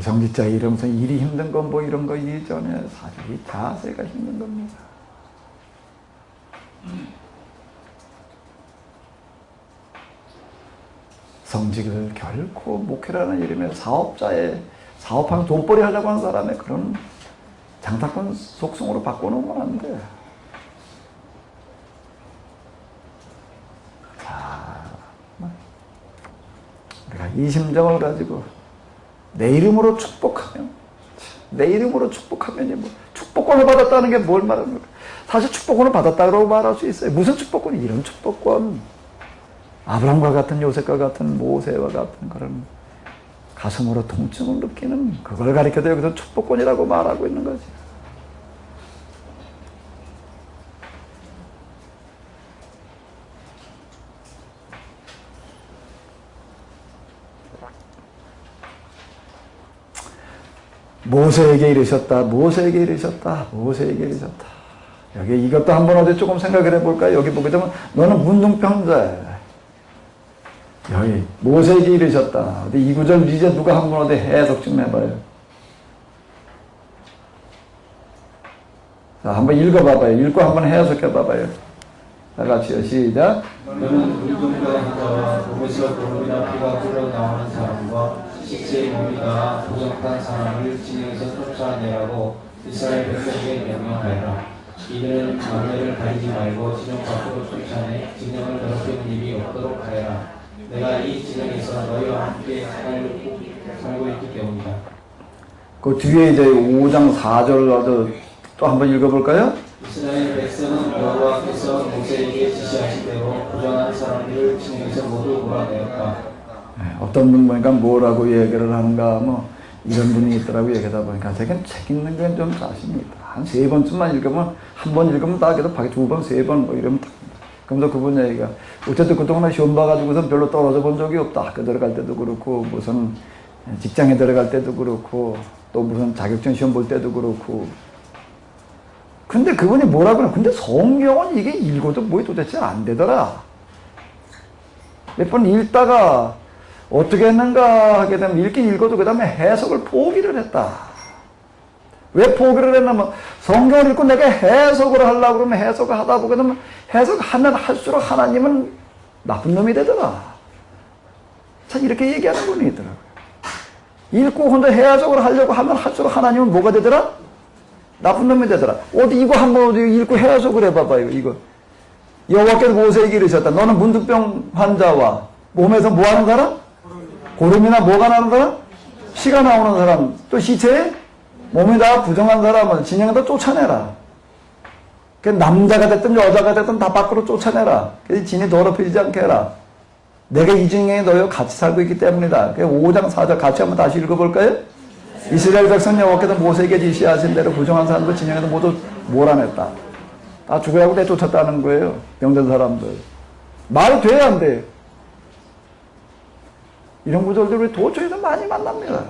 성직자 이러면서 일이 힘든 건 뭐 이런 거 이전에 사실 이 자세가 힘든 겁니다. 성직을 결코 목회라는 이름의 사업하면 돈벌이 하려고 하는 사람의 그런 장사꾼 속성으로 바꿔놓으면 안 돼. 자, 우리가 이 심정을 가지고 내 이름으로 축복하면, 내 이름으로 축복하면이 뭐, 축복권을 받았다는 게 뭘 말하는 거야? 사실 축복권을 받았다고 말할 수 있어요. 무슨 축복권이? 이런 축복권. 아브라함과 같은 요셉과 같은 모세와 같은 그런 가슴으로 통증을 느끼는 그걸 가리켜도 여기서 축복권이라고 말하고 있는 거지. 모세에게 이르셨다. 모세에게 이르셨다. 모세에게 이르셨다. 여기 이것도 한번 어디 조금 생각을 해볼까요? 여기 보게 되면 너는 문둥병자야. 여기 모세에게 이르셨다. 어디 이 구절 이제 누가 한번 어디 해석 좀 해봐요. 자, 한번 읽어봐봐요. 읽고 한번 해석해봐봐요. 다 같이요. 시작. 너는 문둥병한 자와 몸에서 돌이나 피가 흘러나오는 사람과 시체의 몸이나 부정한 사람을 진영에서 쫓아내라고 이스라엘 백성에게 명령하여라. 이들은 만대를 가리지 말고 진영 밖으로 쫓아내 진영을 더럽히는 일이 없도록 하여라. 내가 이 진영에서 너희와 함께 살고 있기 때문이다. 그 뒤에 이제 5장 4절 또 한번 읽어볼까요? 이스라엘 백성은 여호와께서 모세에게 지시하신 대로 부정한 사람들을 진영에서 모두 몰아내었다. 어떤 분 보니까 뭐라고 얘기를 하는가 뭐 이런 분이 있더라고 얘기하다 보니까 제가 책 읽는 건 좀 자신입니다. 한 3번쯤만 읽으면 한 번 읽으면 다 그래도 밖에 2번, 3번 뭐 이러면 딱. 그러면서 그분 얘기가 어쨌든 그동안에 시험 봐가지고선 별로 떨어져 본 적이 없다. 학교 들어갈 때도 그렇고 무슨 직장에 들어갈 때도 그렇고 또 무슨 자격증 시험 볼 때도 그렇고. 근데 그분이 뭐라 그래? 근데 성경은 이게 읽어도 뭐 도대체 안 되더라. 몇 번 읽다가 어떻게 했는가 하게 되면 읽긴 읽어도 그 다음에 해석을 포기를 했다. 왜 포기를 했냐면 성경을 읽고 내가 해석을 하려고 그러면 해석을 하다 보게 되면 해석하면 할수록 하나님은 나쁜 놈이 되더라. 참 이렇게 얘기하는 분이 있더라고요. 읽고 혼자 해석을 하려고 하면 할수록 하나님은 뭐가 되더라? 나쁜 놈이 되더라. 어디 이거 한번 읽고 해석을 해봐봐요. 이거 여호와께서 모세에게 이르셨다. 너는 문둥병 환자와 몸에서 뭐 하는 사람? 고름이나 뭐가 나는 사람? 피가 나오는 사람. 또 시체에 몸이 다 부정한 사람은 진영에다 쫓아내라. 그 남자가 됐든 여자가 됐든 다 밖으로 쫓아내라. 그래서 진이 더럽히지 않게 해라. 내가 이 중에 너희와 같이 살고 있기 때문이다. 5장 4절 같이 한번 다시 읽어볼까요? 이스라엘 백성 여호와께서 모세에게 지시하신 대로 부정한 사람들 진영에서 모두 몰아냈다. 다 죽으라고 내쫓았다는 거예요. 병든 사람들. 말이 돼야 안 돼요. 이런 구절들 우리 도처에서 많이 만납니다.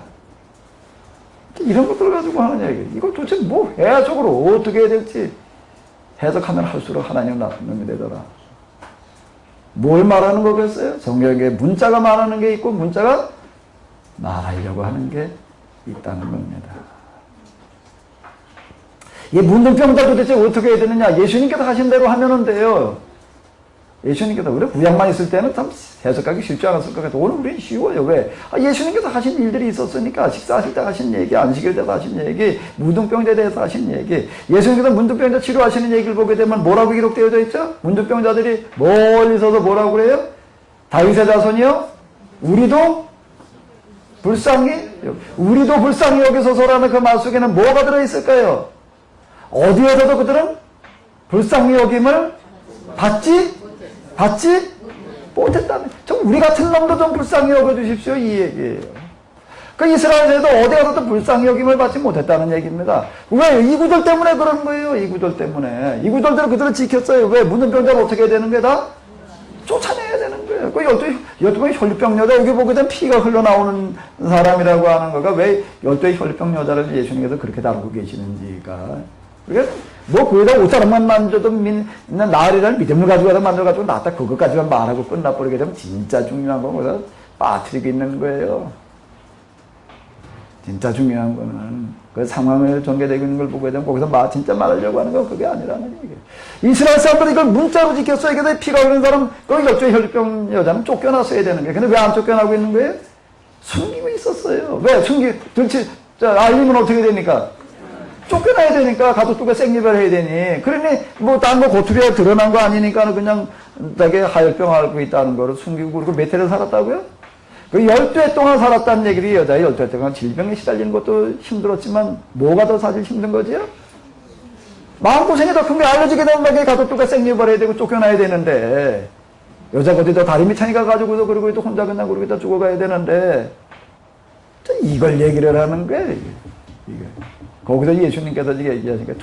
이런 것들 가지고 하는 얘기. 이걸 도대체 뭐 해석으로 어떻게 해야 될지 해석하면 할수록 하나님 나쁜 놈이 되더라. 뭘 말하는 거겠어요? 성경에 문자가 말하는 게 있고 문자가 말하려고 하는 게 있다는 겁니다. 이 문둥병자 도대체 어떻게 해야 되느냐? 예수님께서 하신 대로 하면 돼요. 예수님께서 우리 구약만 있을 때는 참 해석하기 쉽지 않았을 것 같아요. 오늘 우리는 쉬워요. 왜? 예수님께서 하신 일들이 있었으니까 식사하실 때 하신 얘기, 안식일 때 하신 얘기, 문둥병자에 대해서 하신 얘기. 예수님께서 문둥병자 치료하시는 얘기를 보게 되면 뭐라고 기록되어져 있죠? 문둥병자들이 멀리 서서 뭐라고 그래요? 다윗의 자손이요? 우리도 불쌍히 여기소서라는 그 말 속에는 뭐가 들어있을까요? 어디에서도 그들은 불쌍히 여김을 받지 못했다면, 좀 우리 같은 놈도 좀 불쌍히 여겨주십시오, 이 얘기예요. 그 이스라엘에도 어디 가서도 불쌍히 여김을 받지 못했다는 얘기입니다. 왜? 이 구절 때문에 그런 거예요. 이 구절 때문에. 이 구절대로 그들을 지켰어요. 왜? 문둥병자를 어떻게 해야 되는 거야? 다 쫓아내야 되는 거예요. 그 12의 혈류병 여자, 여기 보게 되면 피가 흘러나오는 사람이라고 하는 거가 왜 12의 혈류병 여자를 예수님께서 그렇게 다루고 계시는지가. 그러니까 뭐 거기다 옷자락만 만져도 나으리라는 믿음을 가지고 만들어가지고 낫다 그것까지만 말하고 끝나버리게 되면 진짜 중요한 건 거기다 빠뜨리고 있는 거예요. 진짜 중요한 거는 그 상황을 전개되고 있는 걸 보게 되면 거기서 진짜 말하려고 하는 건 그게 아니라는 얘기예요. 이스라엘 사람들이 이걸 문자로 지켰어요. 근데 피가 흐르는 사람, 그 열조의 혈류병 여자는 쫓겨났어야 되는 거예요. 근데 왜 안 쫓겨나고 있는 거예요? 숨기고 있었어요. 왜? 알리면 어떻게 됩니까? 쫓겨나야 되니까 가족들과 생리별 해야 되니. 그러니 뭐 딴 거 고투리에 드러난 거 아니니까 그냥 되게 하혈병 앓고 있다는 거를 숨기고 그리고 몇 해를 살았다고요? 그 12해 동안 살았다는 얘기를 여자의 12해 동안 질병에 시달리는 것도 힘들었지만 뭐가 더 사실 힘든 거지요? 마음고생이 더 큰 게 알려지게 되면 가족들과 생리별 해야 되고 쫓겨나야 되는데 여자가 어디다 다리 밑창이 가가지고서 그리고 또 혼자 그냥 그러고 다 죽어가야 되는데 이걸 얘기를 하는 거예요. 이게. 거기서 예수님께서 얘기하시니까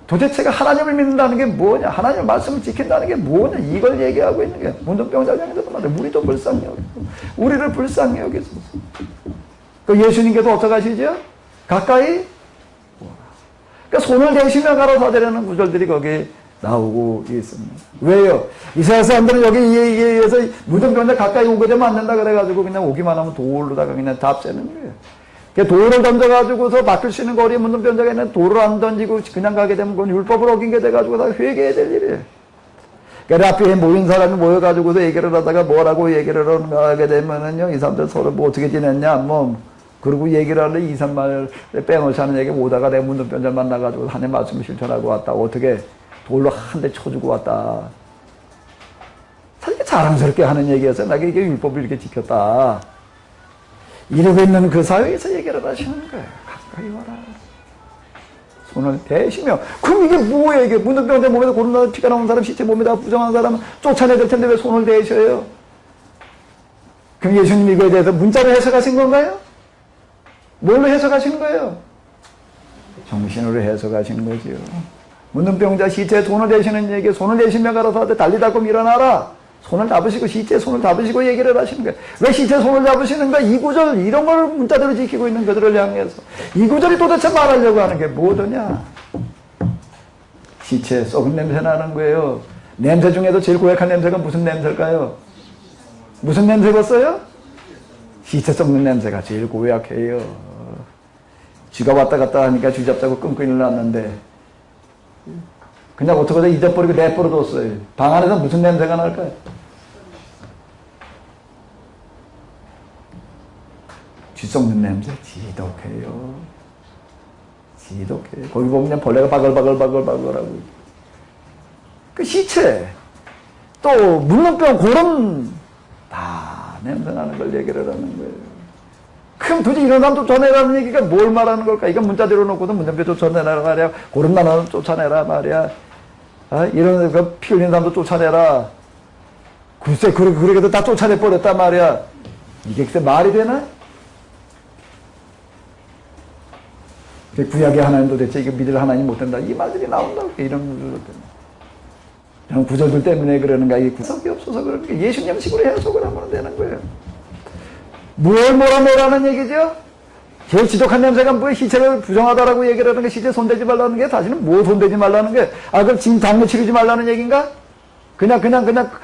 도대체가 하나님을 믿는다는 게 뭐냐? 하나님의 말씀을 지킨다는 게 뭐냐? 이걸 얘기하고 있는 게 문둥병자 장에서도 말해. 우리도 불쌍히 여기소서. 우리를 불쌍히 여기소서. 그 예수님께서 어떻게 하시죠? 가까이 그러니까 손을 대시며 가로사대라는 구절들이 거기에 나오고 있습니다. 왜요? 이스라엘 사람들은 여기에 의해서 문둥병자 가까이 오게 되면 안 된다 그래가지고 그냥 오기만 하면 돌로다가 그냥 답세는 거예요. 돌을 던져가지고서 맡길 수 있는 거리에 문둥병자가 있는 돌을 안 던지고 그냥 가게 되면 그건 율법을 어긴 게 돼가지고 다 회개해야 될 일이에요. 그러니까 앞에 모인 사람이 모여가지고서 얘기를 하다가 뭐라고 얘기를 하게 되면은요, 이 사람들 서로 뭐 어떻게 지냈냐, 그러고 얘기를 하는데 2, 3말 빼놓지 않은 얘기 오다가 내 문둥병자 만나가지고 하나님 말씀을 실천하고 왔다. 어떻게 돌로 한 대 쳐주고 왔다. 사실 자랑스럽게 하는 얘기였어요. 내가 이게 율법을 이렇게 지켰다. 이러고 있는 그 사회에서 얘기를 하시는 거예요. 가까이 와라. 손을 대시며. 그럼 이게 뭐예요? 이게 문둥병자 몸에서 고름나서 피가 나온 사람, 시체 몸에다 부정한 사람 쫓아내야 될 텐데 왜 손을 대셔요? 그럼 예수님이 이거에 대해서 문자로 해석하신 건가요? 뭘로 해석하신 거예요? 정신으로 해석하신 거지요. 문둥병자 시체에 손을 대시는 얘기, 손을 대시며 가라사대 달리 닦고 일어나라. 손을 잡으시고 시체에 손을 잡으시고 얘기를 하시는 거예요. 왜 시체에 손을 잡으시는가? 이 구절 이런 걸 문자대로 지키고 있는 그들을 향해서 이 구절이 도대체 말하려고 하는 게 뭐더냐? 시체에 썩은 냄새 나는 거예요. 냄새 중에도 제일 고약한 냄새가 무슨 냄새일까요? 무슨 냄새겠어요? 시체 썩는 냄새가 제일 고약해요. 쥐가 왔다 갔다 하니까 쥐 잡자고 끊고 일어났는데 그냥 어떡하다 잊어버리고 내버려뒀어요. 방 안에서 무슨 냄새가 날까요? 쥐 썩는 냄새 지독해요. 지독해요. 거기 보면 벌레가 바글바글바글바글하고 그 시체 또 물렁병 고름 다 냄새 나는 걸 얘기를 하는 거예요. 그럼 도대체 이런 사람 쫓아내라는 얘기가 뭘 말하는 걸까? 이건 문자대로 놓고도 문장표 쫓아내라 말이야. 고름 나는 사람 쫓아내라 말이야. 이런 피 흘린 사람도 쫓아내라. 글쎄, 그렇게도 다 쫓아내 버렸단 말이야. 이게 글쎄 말이 되나? 구약의 하나님 도대체 이거 믿을 하나님 못 된다. 이 말들이 나온다고. 이런 구절들 때문에. 이런 구절들 때문에 그러는가. 이 구석이 없어서 그러는가. 예수님식으로 해석을 하면 되는 거예요. 뭐라는 얘기죠? 제일 지독한 냄새가 뭐야? 시체를 부정하다라고 얘기를 하는 게 시체 손대지 말라는 게 다시는 뭐 손대지 말라는 게 그럼 지금 당뇨 치르지 말라는 얘기인가? 그냥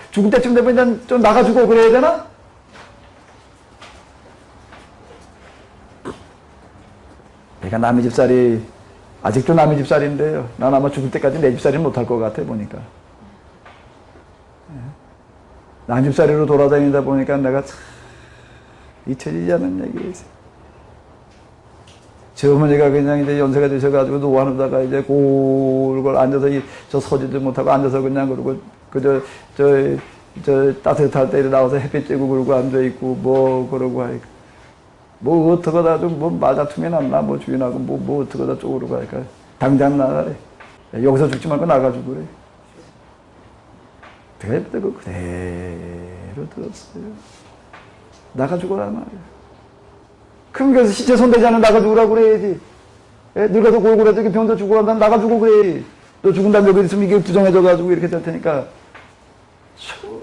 죽을 때쯤 되면 그냥 좀 나가주고 그래야 되나? 내가 남의 집살이 아직도 남의 집살인데요. 난 아마 죽을 때까지 내 집살이는 못할 것 같아 보니까. 남의 집살이로 돌아다니다 보니까 내가 참 잊혀지지 않는 얘기가 있어요. 제 어머니가 그냥 이제 연세가 되셔가지고 노안하다가 이제 골골 앉아서 저 서지도 못하고 앉아서 그냥 그러고 저 따뜻할 때 나와서 햇빛 쬐고 그러고 앉아있고 뭐 그러고 하니까 뭐 어떡하다 좀 뭐 말다툼이 났나 뭐 주인하고 뭐 어떡하다 쪽으로 가니까 당장 나가래. 여기서 죽지 말고 나가주고 그래. 그때 그대로 들었어요. 나가주고라 말이야. 그럼 그래서 시체 손대지 않으면 나가주고라고 그래야지. 늙어서 골골해서 병도 죽고 한다면 나가주고 그래야지. 또 죽은다면 여기 있으면 이게 부정해져가지고 이렇게 될 테니까. 참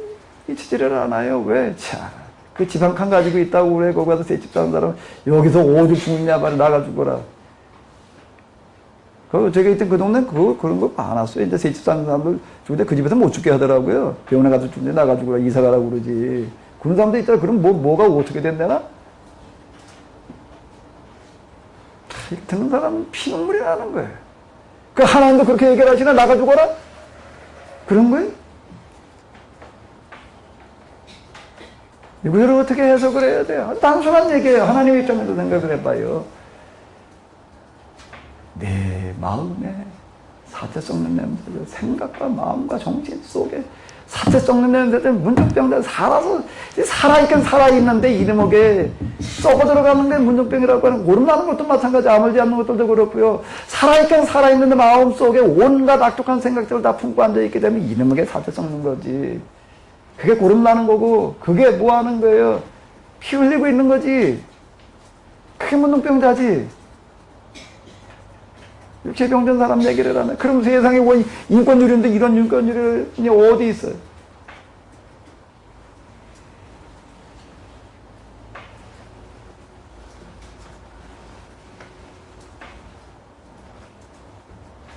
잊히지를 않아요. 왜? 참. 그 집 한 칸 가지고 있다고 그래. 거기 가서 새 집 사는 사람 여기서 오죽 죽느냐 말이 나가주거라. 제가 이때 그 동네 그런 거 많았어요. 이제 새 집 사는 사람들 죽는데 그 집에서 못 죽게 하더라고요. 병원에 가서 죽는데 나가주거라. 이사 가라고 그러지. 그런 사람도 있더라. 그럼 뭐가 어떻게 된다나? 듣는 사람은 피눈물이 나는 거예요. 그 하나님도 그렇게 얘기를 하시나? 나가주거라? 그런 거예요? 이거를 어떻게 해석을 해야 돼요? 단순한 얘기예요. 하나님의 입장에서 생각을 해봐요. 내 마음에 사태 썩는 냄새들, 생각과 마음과 정신 속에 사태 썩는 냄새들, 문둥병들 살아있긴 살아있는데 이름하게 썩어 들어가는 게 문둥병이라고 하는 고름 나는 것도 마찬가지, 아물지 않는 것들도 그렇고요. 살아있긴 살아있는데 마음 속에 온갖 악독한 생각들을 다 품고 앉아있기 때문에 이름하게 사태 썩는 거지. 그게 고름 나는 거고, 그게 뭐 하는 거예요? 피 흘리고 있는 거지. 그게 문둥병자지. 육체병든 사람 얘기를 하네. 그럼 세상에 인권유리인데 이런 인권유리이 어디 있어요?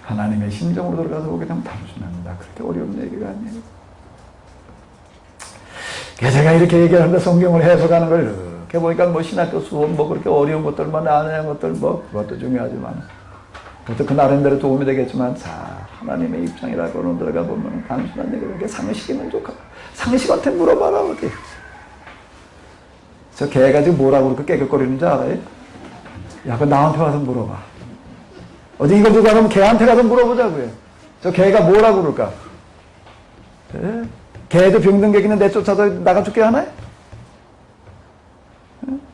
하나님의 심정으로 들어가서 보게 되면 단순합니다. 그렇게 어려운 얘기가 아니에요. 제가 이렇게 얘기하는데 성경을 해석하는 걸 이렇게 보니까 뭐 신학교 수업 뭐 그렇게 어려운 것들만 아는 것들 뭐 그것도 중요하지만 그것도 그 나름대로 도움이 되겠지만 자 하나님의 입장이라고는 들어가 보면 단순한 얘기를 이렇게 상식이면 좋고 상식한테 물어봐라 어디. 저 개가 지금 뭐라고 그렇게 깨끗거리는지 알아요? 야 그거 나한테 와서 물어봐. 어디 이거 누가 하면 개한테 가서 물어보자고요. 저 개가 뭐라고 그럴까? 네? 개도 병든 개기는 내쫓아서 나가 죽게 하나요?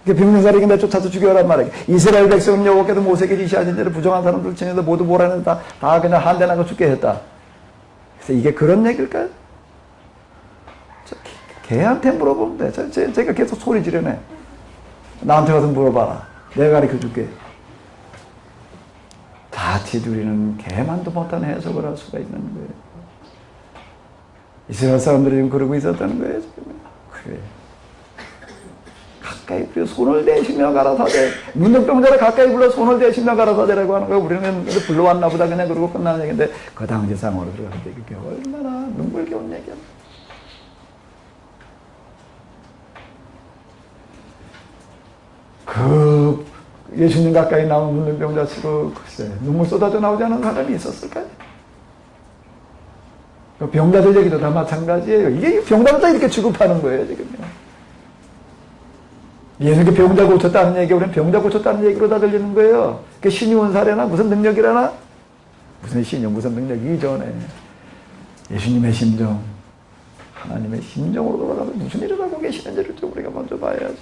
병든 사람에게 내쫓아서 죽여란 말이야. 이스라엘 백성은 여호와께서 모세에게 지시하신 대로 부정한 사람들 중에서 모두 뭐라는 다 그냥 한 대 나가 죽게 했다. 그래서 이게 그런 얘기일까요? 개한테 물어보면 돼. 제가 계속 소리 지르네. 나한테 가서 물어봐라. 내가 가르쳐 줄게. 자칫 우리는 개만도 못한 해석을 할 수가 있는 거예요. 이스라엘 사람들이 지금 그러고 있었다는 거예요, 지금. 그래. 가까이 불러 손을 대시며 가라사대. 문둥병자를 가까이 불러 손을 대시며 가라사대라고 하는 거예요. 우리는 불러왔나 보다 그냥 그러고 끝나는 얘기인데 그 당시 상황으로 들어갈 때 그게 얼마나 눈물겨운 얘기야. 그 예수님 가까이 나온 문둥병자 치고 글쎄 눈물 쏟아져 나오지 않은 사람이 있었을까요? 병자들 얘기도 다 마찬가지예요. 이게 병자들 다 이렇게 취급하는 거예요, 지금요. 예수님께 병자 고쳤다는 얘기, 우리는 병자 고쳤다는 얘기로 다 들리는 거예요. 그게 신이 온 사례나 무슨 능력이라나? 무슨 신이요, 무슨 능력 이전에. 예수님의 심정, 하나님의 심정으로 돌아가서 무슨 일을 하고 계시는지를 좀 우리가 먼저 봐야지.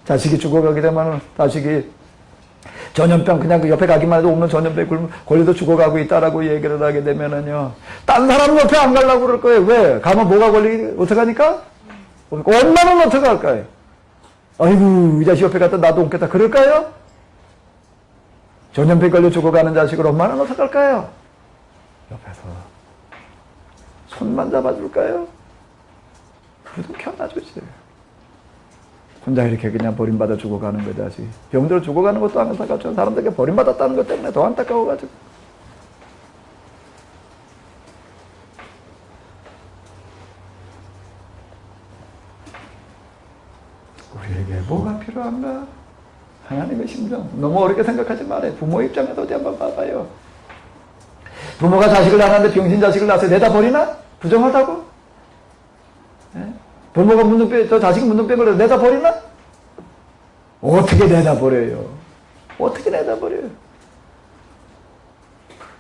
자식이 죽어가게 되면 자식이 전염병 그냥 그 옆에 가기만 해도 오면 전염병 걸려도 죽어가고 있다라고 얘기를 하게 되면은요, 딴 사람 옆에 안 가려고 그럴 거예요. 왜? 가면 뭐가 걸리기 어떡하니까? 엄마는 어떡할까요? 아이고 이 자식 옆에 갔다 나도 옮겠다 그럴까요? 전염병 걸려 죽어가는 자식을 엄마는 어떡할까요? 옆에서 손만 잡아줄까요? 부둥켜 안아주지. 혼자 이렇게 그냥 버림받아 죽어가는 거 자식. 병들어 죽어가는 것도 안타깝죠. 사람들에게 버림받았다는 것 때문에 더 안타까워가지고. 우리에게 뭐가 필요한가? 하나님의 심정. 너무 어렵게 생각하지 말아요. 부모 입장에서 어디 한번 봐봐요. 부모가 자식을 낳았는데 병신 자식을 낳아서 내다 버리나? 부정하다고? 네? 부모가 문둥병, 저 자식이 문둥병을 내다 버리나? 어떻게 내다 버려요? 어떻게 내다 버려요?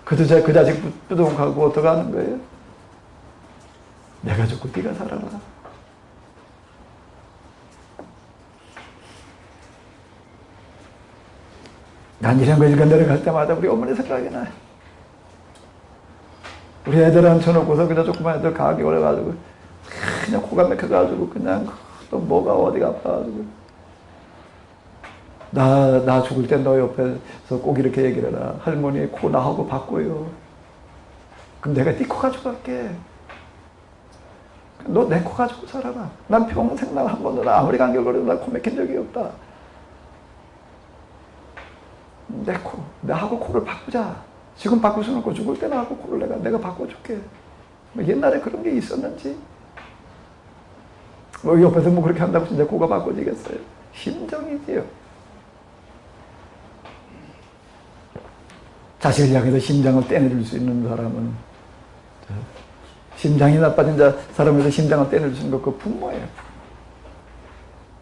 그 자식 부동하고 어떻게 하는 거예요? 내가 죽고 네가 살아라. 난 이런 거 읽어 내려갈 때마다 우리 어머니 생각이 나요. 우리 애들 앉혀놓고서 그냥 조그만 애들 감기 걸려가지고 그냥 코가 막혀가지고 그냥 또 뭐가 어디가 아파가지고 나 죽을 때 너 옆에서 꼭 이렇게 얘기를 해라. 할머니 코 나하고 바꿔요. 그럼 내가 네 코 가지고 갈게. 너 내 코 가지고 살아라. 난 평생 날 한 번도 아무리 감기걸려도 나 코 막힌 적이 없다. 내 코, 나하고 코를 바꾸자. 지금 바꿀 수는 없고 죽을 때 나하고 코를 내가 바꿔줄게. 뭐 옛날에 그런 게 있었는지. 뭐 옆에서 뭐 그렇게 한다고 진짜 코가 바꿔지겠어요? 심정이지요. 자식을 향해서 심장을 떼내줄 수 있는 사람은, 심장이 나빠진 사람에서 심장을 떼내줄 수 있는 것 그 부모예요.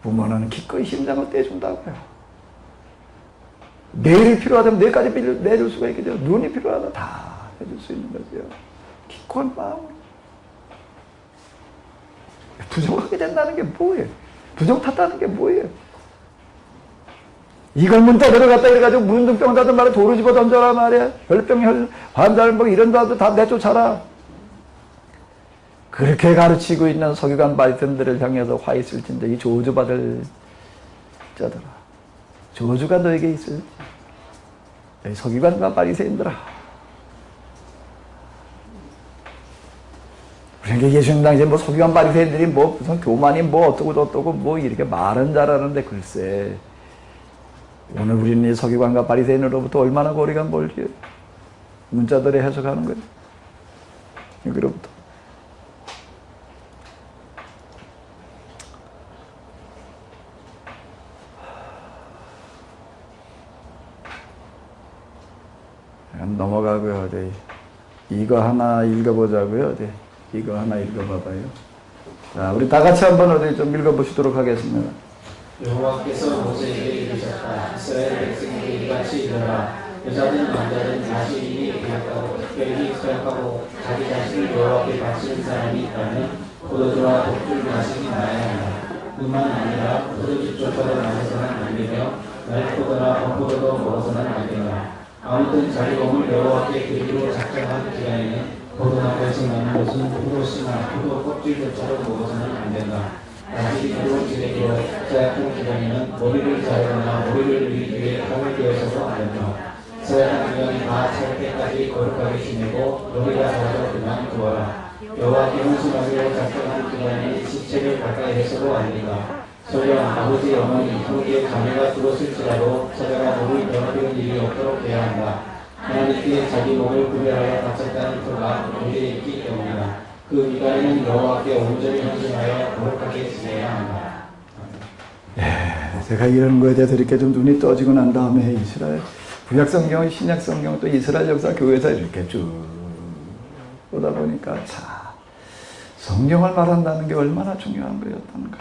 부모는 기꺼이 심장을 떼준다고요. 뇌를 필요하다면 뇌까지 내줄 수가 있겠죠. 눈이 필요하다 다 해줄 수 있는 거죠. 기꺼운 마음으로. 부정하게 된다는 게 뭐예요? 부정 탔다는 게 뭐예요? 이걸 문자 들어갔다 이래가지고 문둥병자들 말에 돌을 집어 던져라 말이야. 혈병 환자를 뭐 이런 자들 다 내쫓아라. 그렇게 가르치고 있는 서기관 바리새인들을 향해서 화 있을진데 이 저주받을 자들아, 저주가 너에게 있을지. 서기관과 바리새인들아, 우리에게 예수님 당시에 뭐 서기관 바리새인들이 뭐 무슨 교만이 뭐 어떠고 저떠고 뭐 이렇게 말은 잘하는데 글쎄 오늘 우리는 이 서기관과 바리새인으로부터 얼마나 거리가 멀지. 문자들이 해석하는 거예요. 여기로부터. 넘어가고요. 어디 이거 하나 읽어보자고요. 어디 이거 하나 읽어봐봐요. 자, 우리 다 같이 한번 어디 좀 읽어보시도록 하겠습니다. 여호와께서 모세에게 이르셨다. 이스라엘 백성에게 이같이 이르라. 여자든 남자든 자신이 계약하고 특별히 서약하고 자기 자신을 여호와께 바치는 사람이 있다면 포도주와 독주를 마시기 나야 한다. 뿐만 아니라 포도주조차도 마셔서는 안 되며 날포도나 건포도도 먹어서는 안 된다. 아무튼 자기 몸을 여호와께 드리기로 작정한 기간에는 포도나 같이 나는 것은 포도씨나 포도 껍질조차도 먹어서는 안 된다. 다시 이로 지내기로 서약한 기간에는 머리를 자르거나 머리를 밀기 위해 칼을 베어서도 안 된다. 서약한 기간이 다 찰 때까지 거룩하게 지내고 머리가 자라서 그만두어라. 여호와께 헌신하기로 작정한 기간에는 시체를 가까이 해서도 안 된다. 설령 아버지, 어머니, 형제, 자매가 죽었을지라도 서자가 몸을 더럽히는 일이 없도록 해야 한다. 하나님께 자기 몸을 구별하여 바쳤다는 표가 우리에 있기 때문이다. 그 기간에는 여호와께 온전히 헌신하여 거룩하게 지내야 한다. 제가 이런 거에 대해서 이렇게 좀 눈이 떠지고 난 다음에 이스라엘 구약성경, 신약성경 또 이스라엘 역사 교회에서 이렇게 쭉 보다 보니까 자, 성경을 말한다는 게 얼마나 중요한 거였던가.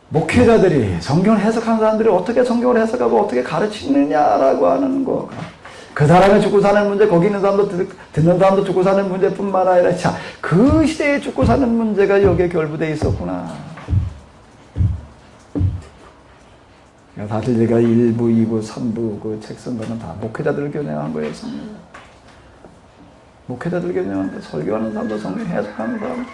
목회자들이 성경을 해석하는 사람들이 어떻게 성경을 해석하고 어떻게 가르치느냐라고 하는 거. 그 사람이 죽고 사는 문제, 거기 있는 사람도 듣는 사람도 죽고 사는 문제뿐만 아니라 자, 그 시대에 죽고 사는 문제가 여기에 결부되어 있었구나. 그러니까 사실 제가 1부, 2부, 3부 그 책 쓴 거는 다 목회자들을 겨냥한 거였습니다. 목회자들 겨냥한 거, 설교하는 사람도 성경 해석하는 사람.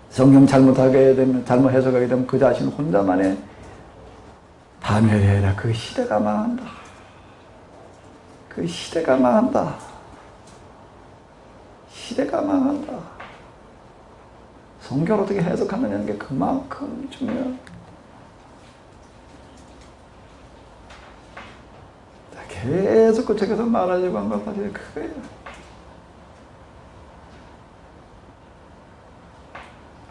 성경 잘못 해석하게 되면 그 자신 혼자만의 파멸해라. 그 시대가 망한다. 그 시대가 망한다. 시대가 망한다. 성경을 어떻게 해석하느냐는 게 그만큼 중요해요. 계속 그 책에서 말하려고 한 것 사실 그거예요.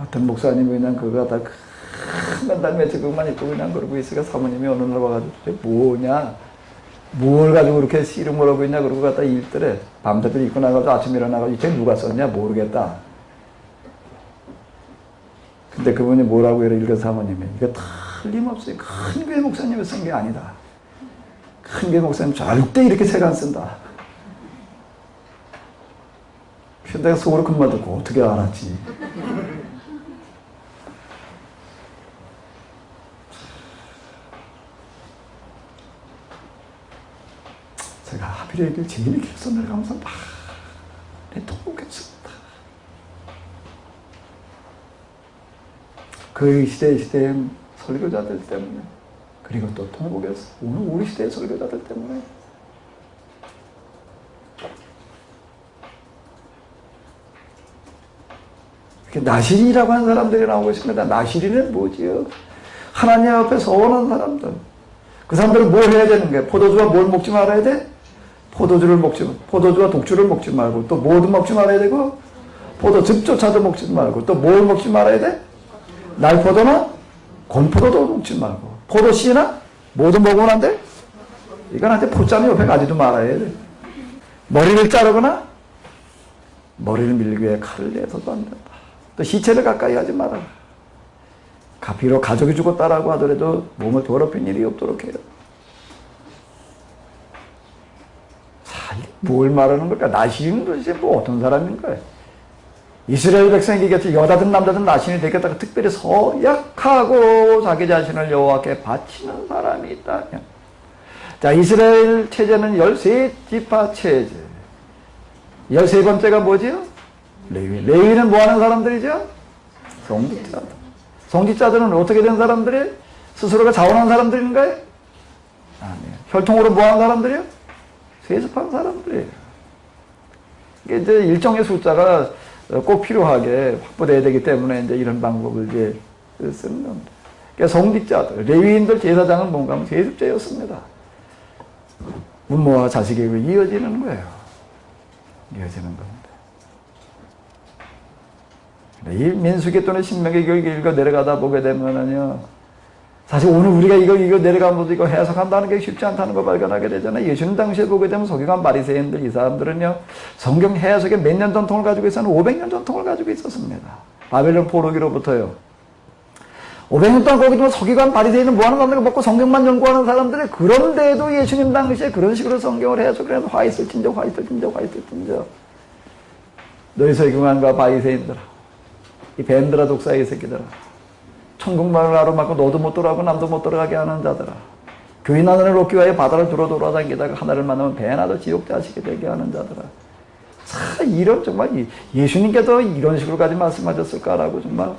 어떤 목사님이 그냥 그거 다 맨날 며칠 그것만 입고 그냥 그러고 있으니까 사모님이 어느 날 와가지고 뭐냐, 뭘 가지고 그렇게 씨름을 하고 있냐 그러고 갖다 읽더래. 밤새도록 입고 나가서 아침에 일어나가지고 이 책 누가 썼냐 모르겠다. 근데 그분이 뭐라고 읽은 사모님이 이거 틀림없이 큰 교회 목사님이 쓴 게 아니다. 큰 교회 목사님 절대 이렇게 책 안 쓴다. 그래서 내가 속으로 그 말 듣고 어떻게 알았지? 제가 하필 얘기를 제일 길서 내려가면서 막 통곡했습니다. 그 시대의 설교자들 때문에, 그리고 또 통곡했어. 오늘 우리 시대의 설교자들 때문에. 나실이라고 하는 사람들이 나오고 있습니다. 나실이는 뭐지요? 하나님 앞에 서원한 사람들. 그 사람들은 뭘 해야 되는 거예요? 포도주와 뭘 먹지 말아야 돼? 포도주와 독주를 먹지 말고, 또 뭐도 먹지 말아야 되고, 포도즙조차도 먹지 말고, 또 뭘 먹지 말아야 돼? 날포도나 곤포도도 먹지 말고, 포도씨나 뭐도 먹으면 안 돼? 이건 한테 포장이 옆에 가지도 말아야 돼. 머리를 자르거나 머리를 밀기 위해 칼을 내서도 안 된다. 또 시체를 가까이 하지 마라. 비록 가족이 죽었다라고 하더라도 몸을 더럽힌 일이 없도록 해요. 자, 뭘 말하는 걸까? 나시는 도대체 뭐 어떤 사람인가요? 이스라엘 백성에게 여자든 남자든 나신이 되겠다고 특별히 서약하고 자기 자신을 여호와께 바치는 사람이 있다면, 자, 이스라엘 체제는 13지파 체제. 13번째가 뭐지요? 레위. 레위는 뭐 하는 사람들이죠? 성직자들. 성직자들은 어떻게 된 사람들이에요? 스스로가 자원한 사람들인가요? 아니에요. 혈통으로 뭐 하는 사람들이에요? 세습한 사람들이에요. 이게 이제 일정의 숫자가 꼭 필요하게 확보돼야 되기 때문에 이제 이런 방법을 이제 쓰는 겁니다. 그러니까 성직자들, 레위인들 제사장은 뭔가 하면 세습제였습니다. 부모와 자식에게 이어지는 거예요. 이어지는 겁니다. 이 민수기 또는 신명기 읽어 내려가다 보게 되면은요, 사실 오늘 우리가 이거 내려가면서 이거 해석한다는 게 쉽지 않다는 거 발견하게 되잖아요. 예수님 당시에 보게 되면 서기관 바리새인들, 이 사람들은요, 성경 해석에 몇 년 전통을 가지고 있었는 500년 전통을 가지고 있었습니다. 바벨론 포로기로부터요. 500년 동안 거기 보면 서기관 바리새인은 뭐하는 사람들 먹고 성경만 연구하는 사람들이, 그런데도 예수님 당시에 그런 식으로 성경을 해석을 해서 화 있을 진저 너희 서기관과 바리새인들아, 이 뱀들아 독사의 새끼들아, 천국만을 가로막고 너도 못 들어가고 남도 못 들어가게 하는 자들아, 교인 하늘을 얻기 위하여 바다를 두루 돌아다니다가 하나를 만나면 배나도 지옥 자식이 되게 하는 자들아. 참, 이런 정말 예수님께서 이런 식으로까지 말씀하셨을까라고 정말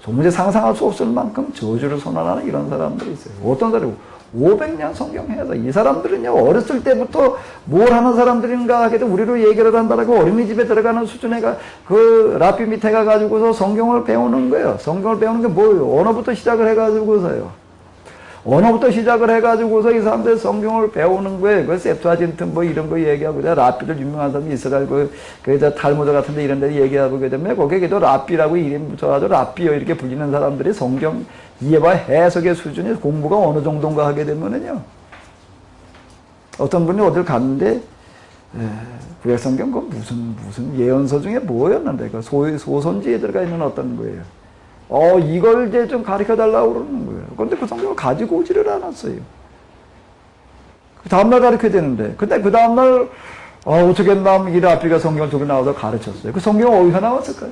도무지 상상할 수 없을 만큼 저주를 선언하는 이런 사람들이 있어요. 어떤 사람이 500년 성경 해서 이 사람들은요, 어렸을 때부터 뭘 하는 사람들인가 하게 되면 우리로 얘기를 한다라고 어린이집에 들어가는 수준에 그 라피 밑에 가가지고서 성경을 배우는 거예요. 성경을 배우는 게 뭐예요? 언어부터 시작을 해가지고서요. 언어부터 시작을 해가지고서 이 사람들 성경을 배우는 거예요. 그 셉투아진트 뭐 이런 거 얘기하고, 라피들 유명한 사람이 이스라엘 탈무드 같은 데 이런 데 얘기하고 되면 거기에도 라피라고 이름 붙여가지고 라피어 이렇게 불리는 사람들이 성경 이해와 해석의 수준이 공부가 어느 정도인가 하게 되면은요, 어떤 분이 어딜 갔는데, 구약성경 그 무슨 예언서 중에 뭐였는데, 그 소선지에 들어가 있는 어떤 거예요. 이걸 이제 좀 가르쳐 달라고 그러는 거예요. 그런데 그 성경을 가지고 오지를 않았어요. 그 다음날 가르쳐야 되는데, 근데 그 다음날, 어떻게 이 라피가 성경을 들고 나와서 가르쳤어요. 그 성경은 어디서 나왔을까요?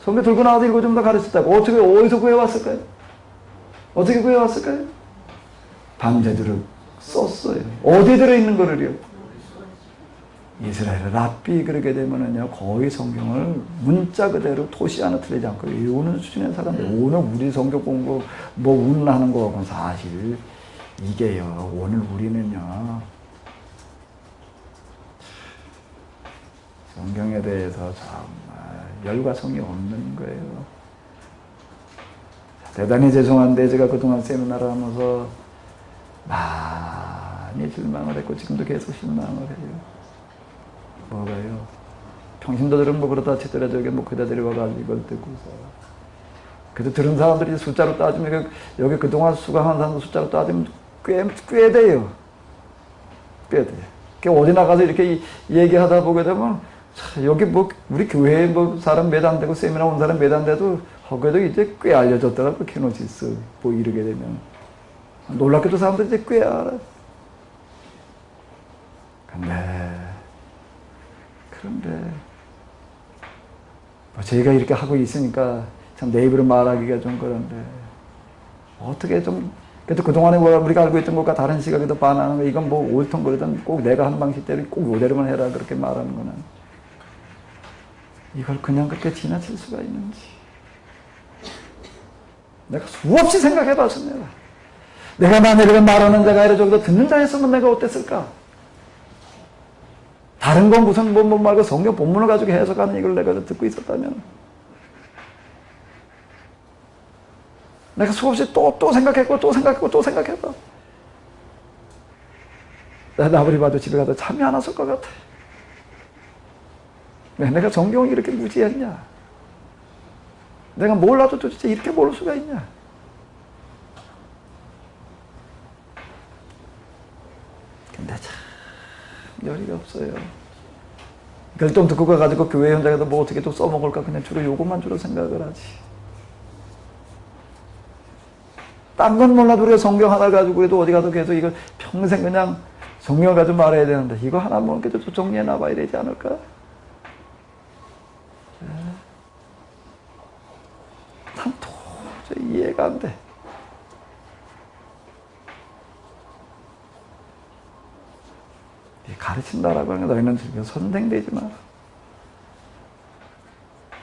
성경 들고 나와서 읽어주면 더 가르쳤다고. 어디서 구해왔을까요? 어떻게 구해왔을까요? 밤새도록 썼어요. 어디에 들어있는 거를요? 이스라엘 랍비 그러게 되면은요, 거의 성경을 문자 그대로 토시 하나 틀리지 않고 외우는 수준의 사람들. 오늘 우리 성경 공부 뭐 운하는 거하고는 사실 이게요, 오늘 우리는요, 성경에 대해서 정말 열과성이 없는 거예요. 대단히 죄송한데 제가 그동안 세미나를 하면서 많이 실망을 했고 지금도 계속 실망을 해요. 뭐가요? 평신도들은 뭐 그러다 치더라 저게 뭐 그다 데려와가지고 이걸 듣고서 그래도 들은 사람들이 숫자로 따지면 여기 그동안 수강한 사람들 숫자로 따지면 꽤 돼요. 꽤 돼요. 어디 나가서 이렇게 얘기하다 보게 되면 자, 여기 뭐 우리 교회에 뭐 사람 몇 안 되고 세미나 온 사람 몇 안 돼도 거기도 이제 꽤 알려졌더라고. 케노시스 뭐 이러게 되면 놀랍게도 사람들이 이제 꽤 알아. 그런데 뭐 저희가 이렇게 하고 있으니까 참 내 입으로 말하기가 좀 그런데 어떻게 좀 그래도 그동안에 우리가 알고 있던 것과 다른 시각에도 반하는 거 이건 뭐 옳든 그러든 꼭 내가 하는 방식대로 꼭 요대로만 해라 그렇게 말하는 거는 이걸 그냥 그렇게 지나칠 수가 있는지 내가 수없이 생각해 봤습니다. 내가 만약에 말하는 자가 아니라 저기서 듣는 자였으면 내가 어땠을까? 다른 건 무슨 뭐 말고 성경 본문을 가지고 해석하는 이걸 내가 듣고 있었다면 내가 수없이 또 생각했고 또 생각했다. 내가 아무리 봐도 집에 가도 잠이 안 왔을 것 같아. 왜 내가 성경을 이렇게 무지했냐? 내가 몰라도 도대체 이렇게 모를 수가 있냐? 근데 참 여리가 없어요. 그걸 좀 듣고 가가지고 교회 현장에서 뭐 어떻게 또 써먹을까 그냥 주로 요것만 주로 생각을 하지. 딴 건 몰라도 우리가 성경 하나 가지고 해도 어디 가도 계속 이거 평생 그냥 성경 가지고 말해야 되는데 이거 하나 모르게 좀 정리해 놔봐야 되지 않을까? 난 도저히 이해가 안 돼. 가르친다라고 하는 게 너희는 지금 선생 되지 마.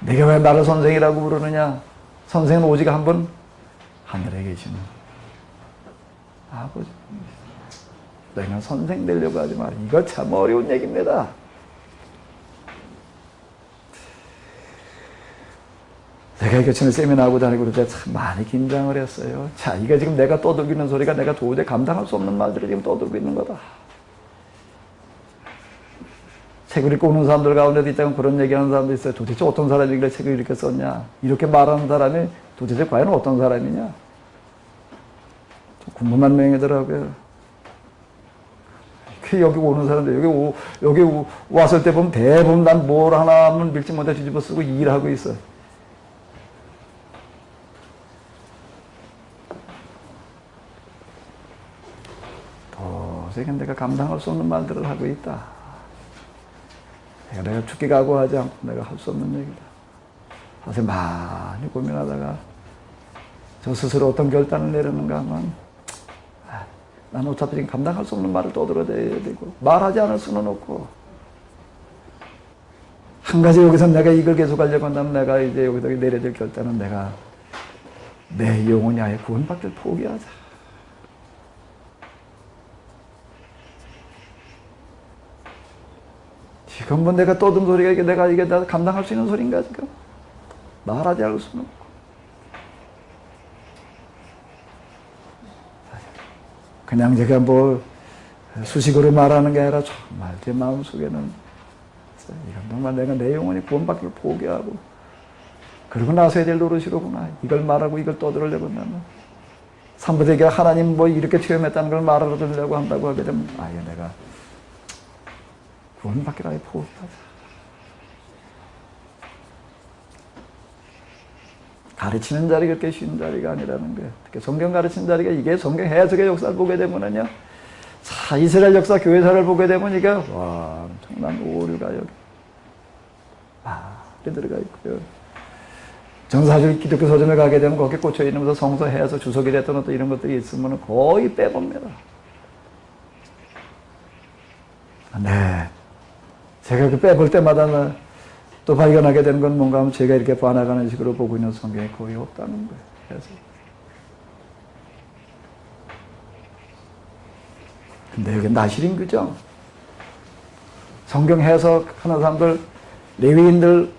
내가 왜 나를 선생이라고 부르느냐? 선생은 오직 한 분 하늘에 계시는 아버지. 너희는 선생 되려고 하지 마라. 이거 참 어려운 얘기입니다. 내가 이거 처음에 세미나 하고 다니고 그럴 때 참 많이 긴장을 했어요. 자, 이게 지금 내가 떠들고 있는 소리가 내가 도저히 감당할 수 없는 말들을 지금 떠들고 있는 거다. 책을 읽고 오는 사람들 가운데도 있다면 그런 얘기하는 사람도 있어요. 도대체 어떤 사람이 이렇게 책을 이렇게 썼냐? 이렇게 말하는 사람이 도대체 과연 어떤 사람이냐? 좀 궁금한 명이더라고요. 여기 오는 사람들, 여기 왔을 때 보면 대부분 난 뭘 하나는 밀지 못해 뒤집어 쓰고 일하고 있어요. 도저히 내가 감당할 수 없는 말들을 하고 있다. 내가 죽기 각오하지 않고 내가 할 수 없는 얘기다. 사실 많이 고민하다가 저 스스로 어떤 결단을 내리는가 하면 나는 어차피 지금 감당할 수 없는 말을 떠들어대야 되고 말하지 않을 수는 없고 한 가지 여기서 내가 이걸 계속 하려고 한다면 내가 이제 여기서 내려야 될 결단은 내가 내 영혼이 아예 구원받기를 포기하자. 지금 뭐 내가 떠든 소리가 이게 내가 감당할 수 있는 소리인가 지금? 말하지 않을 수는 없고. 그냥 제가 뭐 수식으로 말하는 게 아니라 정말 제 마음속에는 이건 정말 내가 내 영혼이 구원받기를 포기하고 그러고 나서야 될 노릇이로구나. 이걸 말하고 이걸 떠들으려고 한다면 삼부대기가 하나님 뭐 이렇게 체험했다는 걸 말하려고 한다고 하게 되면 아예 내가 구원받기를 아예 포기하자. 가르치는 자리가 그렇게 쉬운 자리가 아니라는 거예요. 특히 성경 가르치는 자리가 이게 성경 해석의 역사를 보게 되면은요. 자, 이스라엘 역사, 교회사를 보게 되면 이게 와, 엄청난 오류가 여기 많이 들어가 있고요. 정사실 기독교 서점에 가게 되면 거기에 꽂혀 있는 것도 성서해서 주석이 됐던 어떤 이런 것들이 있으면 거의 빼봅니다. 네. 제가 그 빼볼 때마다 또 발견하게 되는 건 뭔가 하면 제가 이렇게 봐나가는 식으로 보고 있는 성경이 거의 없다는 거예요. 그래서. 근데 여기 나실인 규정. 성경 해석하는 사람들, 레위인들,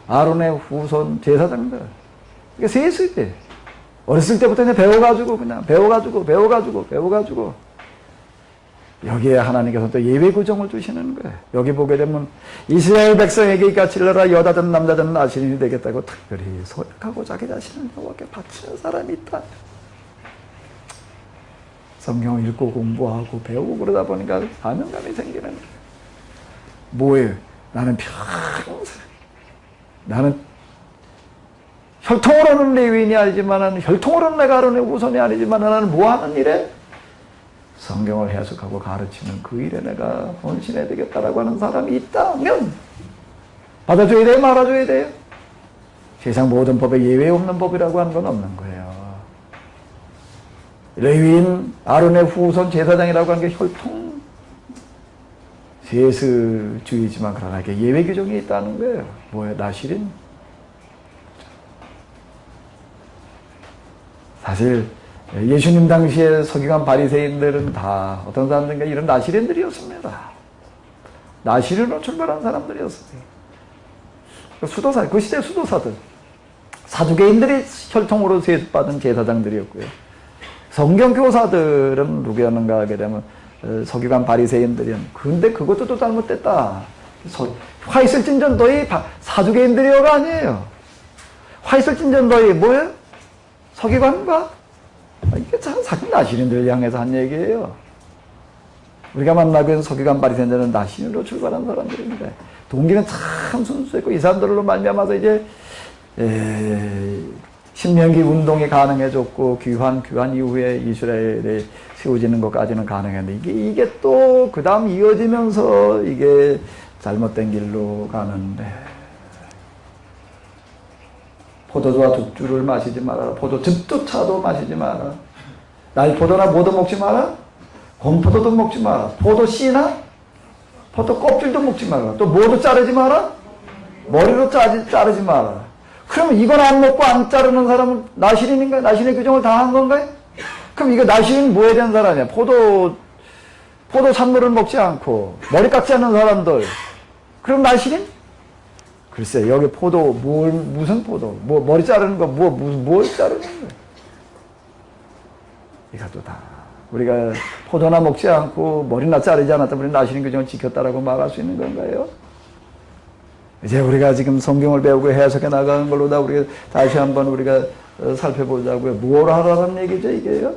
아론의 후손 제사장들. 이게 세수지. 어렸을 때부터 그냥 배워가지고. 여기에 하나님께서 또 예외 구정을 주시는 거예요. 여기 보게 되면 이스라엘 백성에게 이같이 일러라 여자든 남자든 나실인이 되겠다고 특별히 소약하고 자기 자신을 여호와께 바치는 사람이 있다. 성경을 읽고 공부하고 배우고 그러다 보니까 사명감이 생기는 거예요. 뭐예요? 나는 평생 나는 혈통으로는 레위인이 아니지만 혈통으로는 내가 아론의 후손이 아니지만 나는 뭐하는 일에? 성경을 해석하고 가르치는 그 일에 내가 헌신해야 되겠다라고 하는 사람이 있다면 받아줘야 돼요? 말아줘야 돼요? 세상 모든 법에 예외 없는 법이라고 하는 건 없는 거예요. 레위인, 아론의 후손 제사장이라고 하는 게 혈통 세습주의지만 그러나 이게 예외 규정이 있다는 거예요. 뭐예요? 나실인? 사실 예수님 당시에 서기관 바리새인들은 다 어떤 사람들인가 이런 나실인들이었습니다. 나실인으로 출발한 사람들이었어요. 수도사, 그 시대 수도사들, 사두개인들이 혈통으로 세습받은 제사장들이었고요. 성경교사들은 누구였는가 하게 되면 서기관 바리새인들이었는데 근데 그것도 또 잘못됐다. 화 있을 진전 너희 사두개인들이어가 아니에요. 화 있을 진전 너희 뭐예요? 서기관과 이게 참 사실 나실인들 향해서 한 얘기예요. 우리가 만나고 있는 서기관 바리새인들은 나실인으로 출발한 사람들인데 동기는 참 순수했고 이 사람들로 말미암아서 이제 신명기 운동이 가능해졌고 귀환 이후에 이스라엘에 세워지는 것까지는 가능했는데 이게 또 그 다음 이어지면서 이게 잘못된 길로 가는데 포도주와 죽주를 마시지 말아라. 포도즙조차도 마시지 마라. 날포도나 모도 먹지 마라. 곰포도도 먹지 마라. 포도 씨나 포도 껍질도 먹지 마라. 또 모도 자르지 마라. 머리로 자르지 마라. 그럼 이건 안 먹고 안 자르는 사람은 나실인인가요? 나실인 규정을 다 한 건가요? 그럼 이거 나실인 뭐에 대한 사람이야? 포도 산물을 먹지 않고 머리 깎지 않는 사람들. 그럼 나실인? 글쎄 여기 포도 무슨 포도? 머리 자르는 거 뭘 자르는 거야? 이것도 다 우리가 포도나 먹지 않고 머리나 자르지 않았다 우리 나실인 규정을 지켰다라고 말할 수 있는 건가요? 이제 우리가 지금 성경을 배우고 해석해 나가는 걸로 다 우리가 다시 한번 우리가 살펴보자고요. 뭘 하라는 얘기죠 이게요?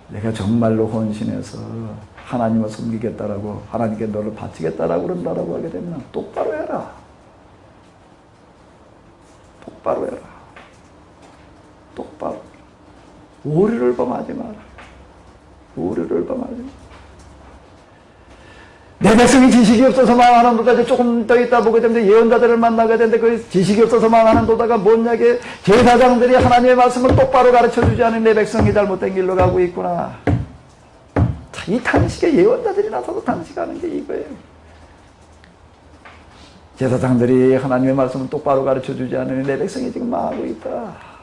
내가 정말로 헌신해서 하나님을 섬기겠다라고 하나님께 너를 바치겠다라고 그런다라고 하게 되면 똑바로 해라. 똑바로 해라. 똑바로. 오류를 범하지 마라. 오류를 범하지 마라. 내 백성이 지식이 없어서 망하는 도다. 조금 더 있다 보게 되면 예언자들을 만나게 되는데 그 지식이 없어서 망하는 도다가 뭔 얘기예요? 제사장들이 하나님의 말씀을 똑바로 가르쳐주지 않은 내 백성이 잘못된 길로 가고 있구나. 자, 이 단식에 예언자들이 나서서 단식하는 게 이거예요. 제사장들이 하나님의 말씀을 똑바로 가르쳐주지 않으니 내 백성이 지금 망하고 있다.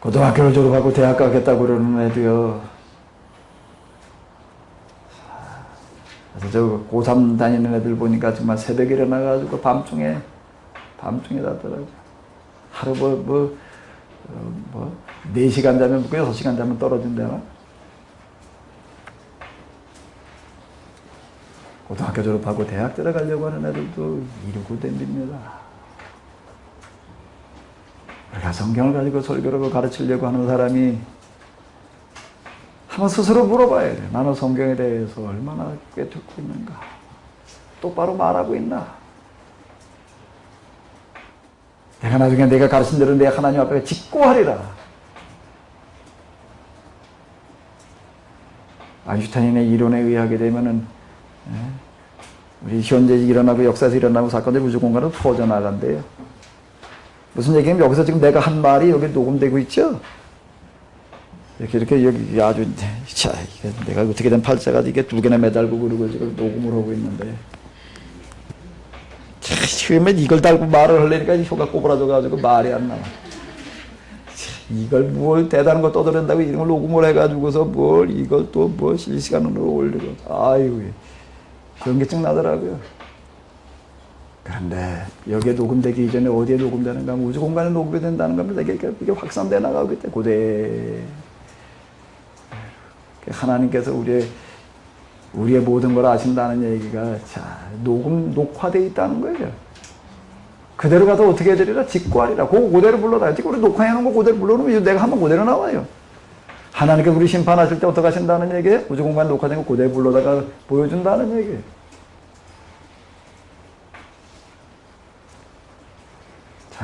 고등학교를 졸업하고 대학 가겠다고 그러는 애도요. 그래서 저 고3 다니는 애들 보니까 정말 새벽에 일어나가지고 밤중에 자더라고요. 하루 4시간 자면 먹고 6시간 자면 떨어진다나? 고등학교 졸업하고 대학 들어가려고 하는 애들도 이러고 댕깁니다. 우리가 성경을 가지고 설교를 가르치려고 하는 사람이 한번 스스로 물어봐야 돼. 나는 성경에 대해서 얼마나 꿰뚫고 있는가? 똑바로 말하고 있나? 내가 나중에 내가 가르친 대로 내 하나님 앞에 직고하리라. 아인슈타인의 이론에 의하게 되면은 우리 현재 일어나고 역사에서 일어나고 사건들이 우주 공간으로 퍼져나간대요. 무슨 얘기냐면 여기서 지금 내가 한 말이 여기 녹음되고 있죠? 이렇게 여기 아주, 자, 이게 내가 어떻게 된 팔자가 이게 두 개나 매달고 그러고 지금 녹음을 하고 있는데. 자, 처음에 이걸 달고 말을 하려니까 혀가 꼬부라져가지고 말이 안 나와. 이걸 뭘 대단한 거 떠들었다고 이런 걸 녹음을 해가지고서 뭘 이걸 또 뭐 실시간으로 올리고. 아이고, 현기증 나더라고요. 그런데 여기에 녹음되기 이전에 어디에 녹음되는가? 우주 공간에 녹음이 된다는 겁니다. 이게 확산돼 나가고 있대. 고대. 하나님께서 우리의 모든 걸 아신다는 얘기가 자 녹화되어 있다는 거예요. 그대로 가서 어떻게 해드리라? 직구하리라. 그대로 불러다. 지금 우리 녹화해놓은 거 그대로 불러놓으면 내가 하면 그대로 나와요. 하나님께서 우리 심판하실 때 어떻게 하신다는 얘기예요? 우주 공간에 녹화된 거 그대로 불러다가 보여준다는 얘기예요.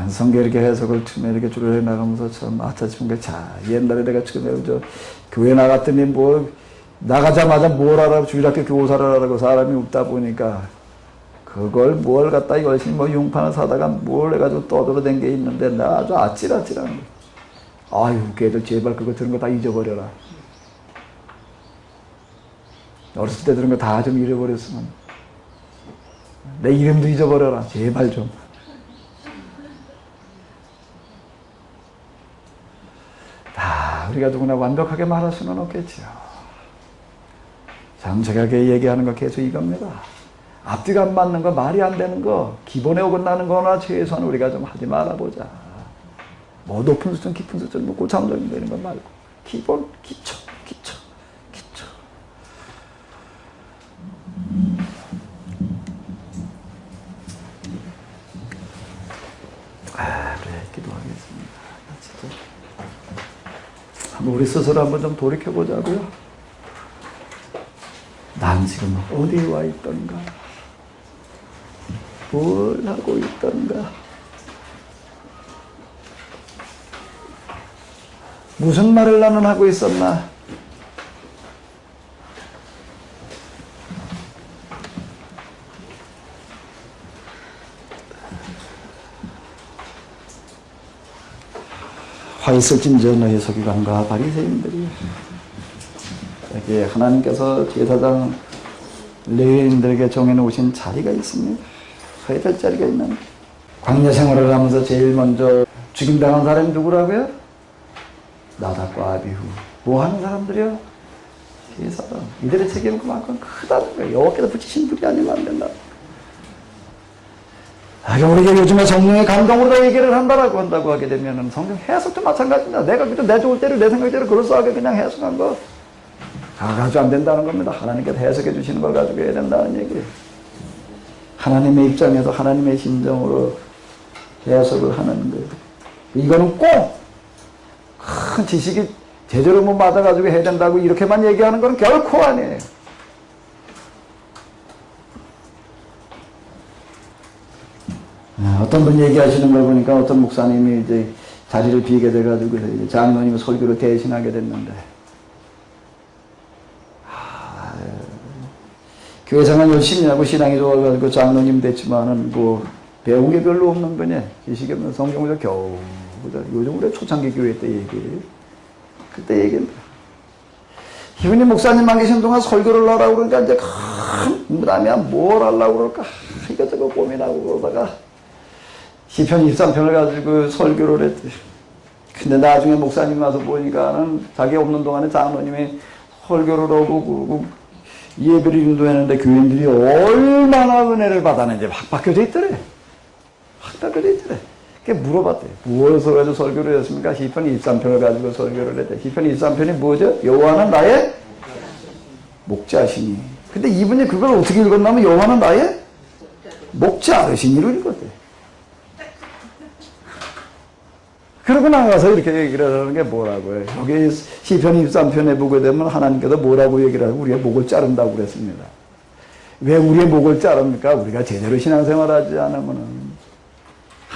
성경 이렇게 해석을 처음에 이렇게 줄을 해나가면서 참 아차싶은 게, 자, 옛날에 내가 처음에 교회 나갔더니 나가자마자 뭘 하라고 주일학교 교사를 하라고 사람이 없다 보니까 그걸 뭘 갖다 열심히 융판을 사다가 뭘 해가지고 떠들어댄 게 있는데 나 아주 아찔아찔한 거. 아유, 걔들 제발 그거 들은 거 다 잊어버려라. 어렸을 때 들은 거 다 좀 잃어버렸으면. 내 이름도 잊어버려라. 제발 좀. 우리가 누구나 완벽하게 말할 수는 없겠죠. 정직하게 얘기하는 거 계속 이겁니다. 앞뒤가 안 맞는 거, 말이 안 되는 거, 기본에 어긋나는 거나 최소한 우리가 좀 하지 말아보자. 뭐 높은 수준, 깊은 수준, 뭐 고참적인 거 이런 거 말고 기본, 기초. 그래, 기도하겠습니다. 우리 스스로 한번 좀 돌이켜보자고요. 난 지금 어디에 와 있던가? 뭘 하고 있던가? 무슨 말을 나는 하고 있었나? 화 있을진저 너희 서기관과 바리새인들이. 여기에 하나님께서 제사장 레위인들에게 정해놓으신 자리가 있습니다. 서야 될 자리가 있는. 광야 생활을 하면서 제일 먼저 죽임당한 사람이 누구라고요? 나답과 아비후. 뭐 하는 사람들이요? 제사장. 이들의 책임은 그만큼 크다는 거예요. 여호와께서 붙이신 불이 아니면 안 된다. 우리가 요즘에 성령의 감동으로 얘기를 한다고 하게 되면 성경 해석도 마찬가지입니다. 내가 그냥 내 좋을 대로 내 생각대로 그럴싸하게 그냥 해석한 거 가지고 안 된다는 겁니다. 하나님께서 해석해 주시는 걸 가지고 해야 된다는 얘기예요. 하나님의 입장에서 하나님의 심정으로 해석을 하는 거예요. 이거는 꼭 큰 지식이 제대로 못 맞아가지고 해야 된다고 이렇게만 얘기하는 건 결코 아니에요. 어떤 분 얘기하시는 걸 보니까 어떤 목사님이 이제 자리를 비게 돼가지고 이제 장로님이 설교를 대신하게 됐는데, 교회 생활 열심히 하고 신앙이 좋아가지고 장로님 됐지만은 뭐 배운 게 별로 없는 분이 지식이 없는 성경을 겨우 요즘 우리 초창기 교회 때 얘기해요. 그때 얘기합니다. 이분이 목사님 안 계신 동안 설교를 하라고 그러니까 이제 큰 부담이야. 뭘 하려고 그럴까? 이것저것 고민하고 그러다가 시편 23편을 가지고 설교를 했대. 근데 나중에 목사님 와서 보니까는 자기 없는 동안에 장로님이 설교를 하고 그러고 예배를 인도했는데 교인들이 얼마나 은혜를 받았는지 확 바뀌어져 있더래. 확 바뀌어져 있더래. 그게 물어봤대. 무엇을 가지고 설교를 했습니까? 시편 23편을 가지고 설교를 했대. 시편 23편이 뭐죠? 여호와는 나의 목자시니. 근데 이분이 그걸 어떻게 읽었냐면 여호와는 나의 목자시니로 읽었대. 그러고 나가서 이렇게 얘기를 하는 게 뭐라고요? 여기 시편 23편에 보게 되면 하나님께서 뭐라고 얘기를 하고 우리의 목을 자른다고 그랬습니다. 왜 우리의 목을 자릅니까? 우리가 제대로 신앙생활 하지 않으면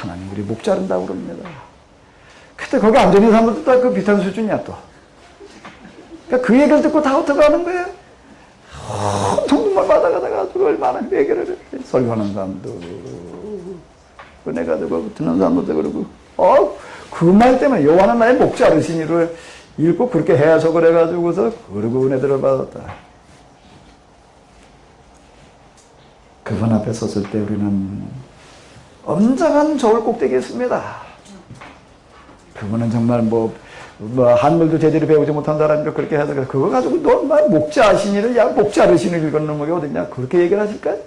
하나님 우리 목 자른다고 그럽니다. 그때 거기 앉아있는 사람들도 다 그 비슷한 수준이야 또. 그러니까 그 얘기를 듣고 다 어떻게 하는 거예요? 정말 받아가다가 얼마나 얘기를 해. 설교하는 사람도 은혜 가지고 듣는 사람도 그러고 그 말 때문에 여호와는 나의 목 자르시니를 읽고 그렇게 해석을 해가지고서 그러고 은혜들을 받았다. 그분 앞에 섰을 때 우리는 엄청난 저울 꼭대기에 있습니다. 그분은 정말 한글도 제대로 배우지 못한 사람이니까 그렇게 해서 그거 가지고 너 목 자르시니를 목 자르시니를 읽었는 게 어딨냐 그렇게 얘기를 하실까요?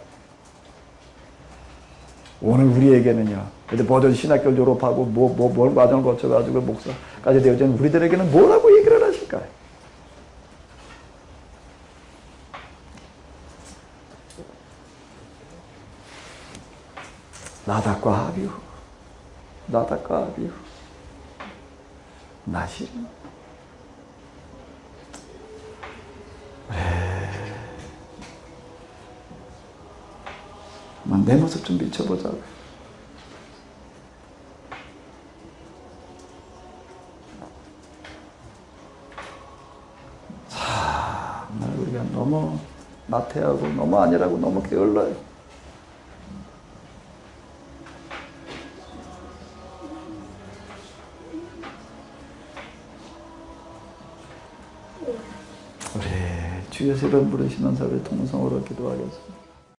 오늘 우리에게는요. 근데 모든 신학교 졸업하고 뭘 과정을 거쳐가지고 목사까지 되어진 우리들에게는 뭐라고 얘기를 하실까요? 나답과 아비후, 나답과 아비후, 나시린. 내 모습 좀 비춰보자고. 정말 우리가 너무 나태하고 너무 아니라고 너무 게을러요. 우리 주 예수 이름 부르시면서 우리 통성으로 기도하겠습니다.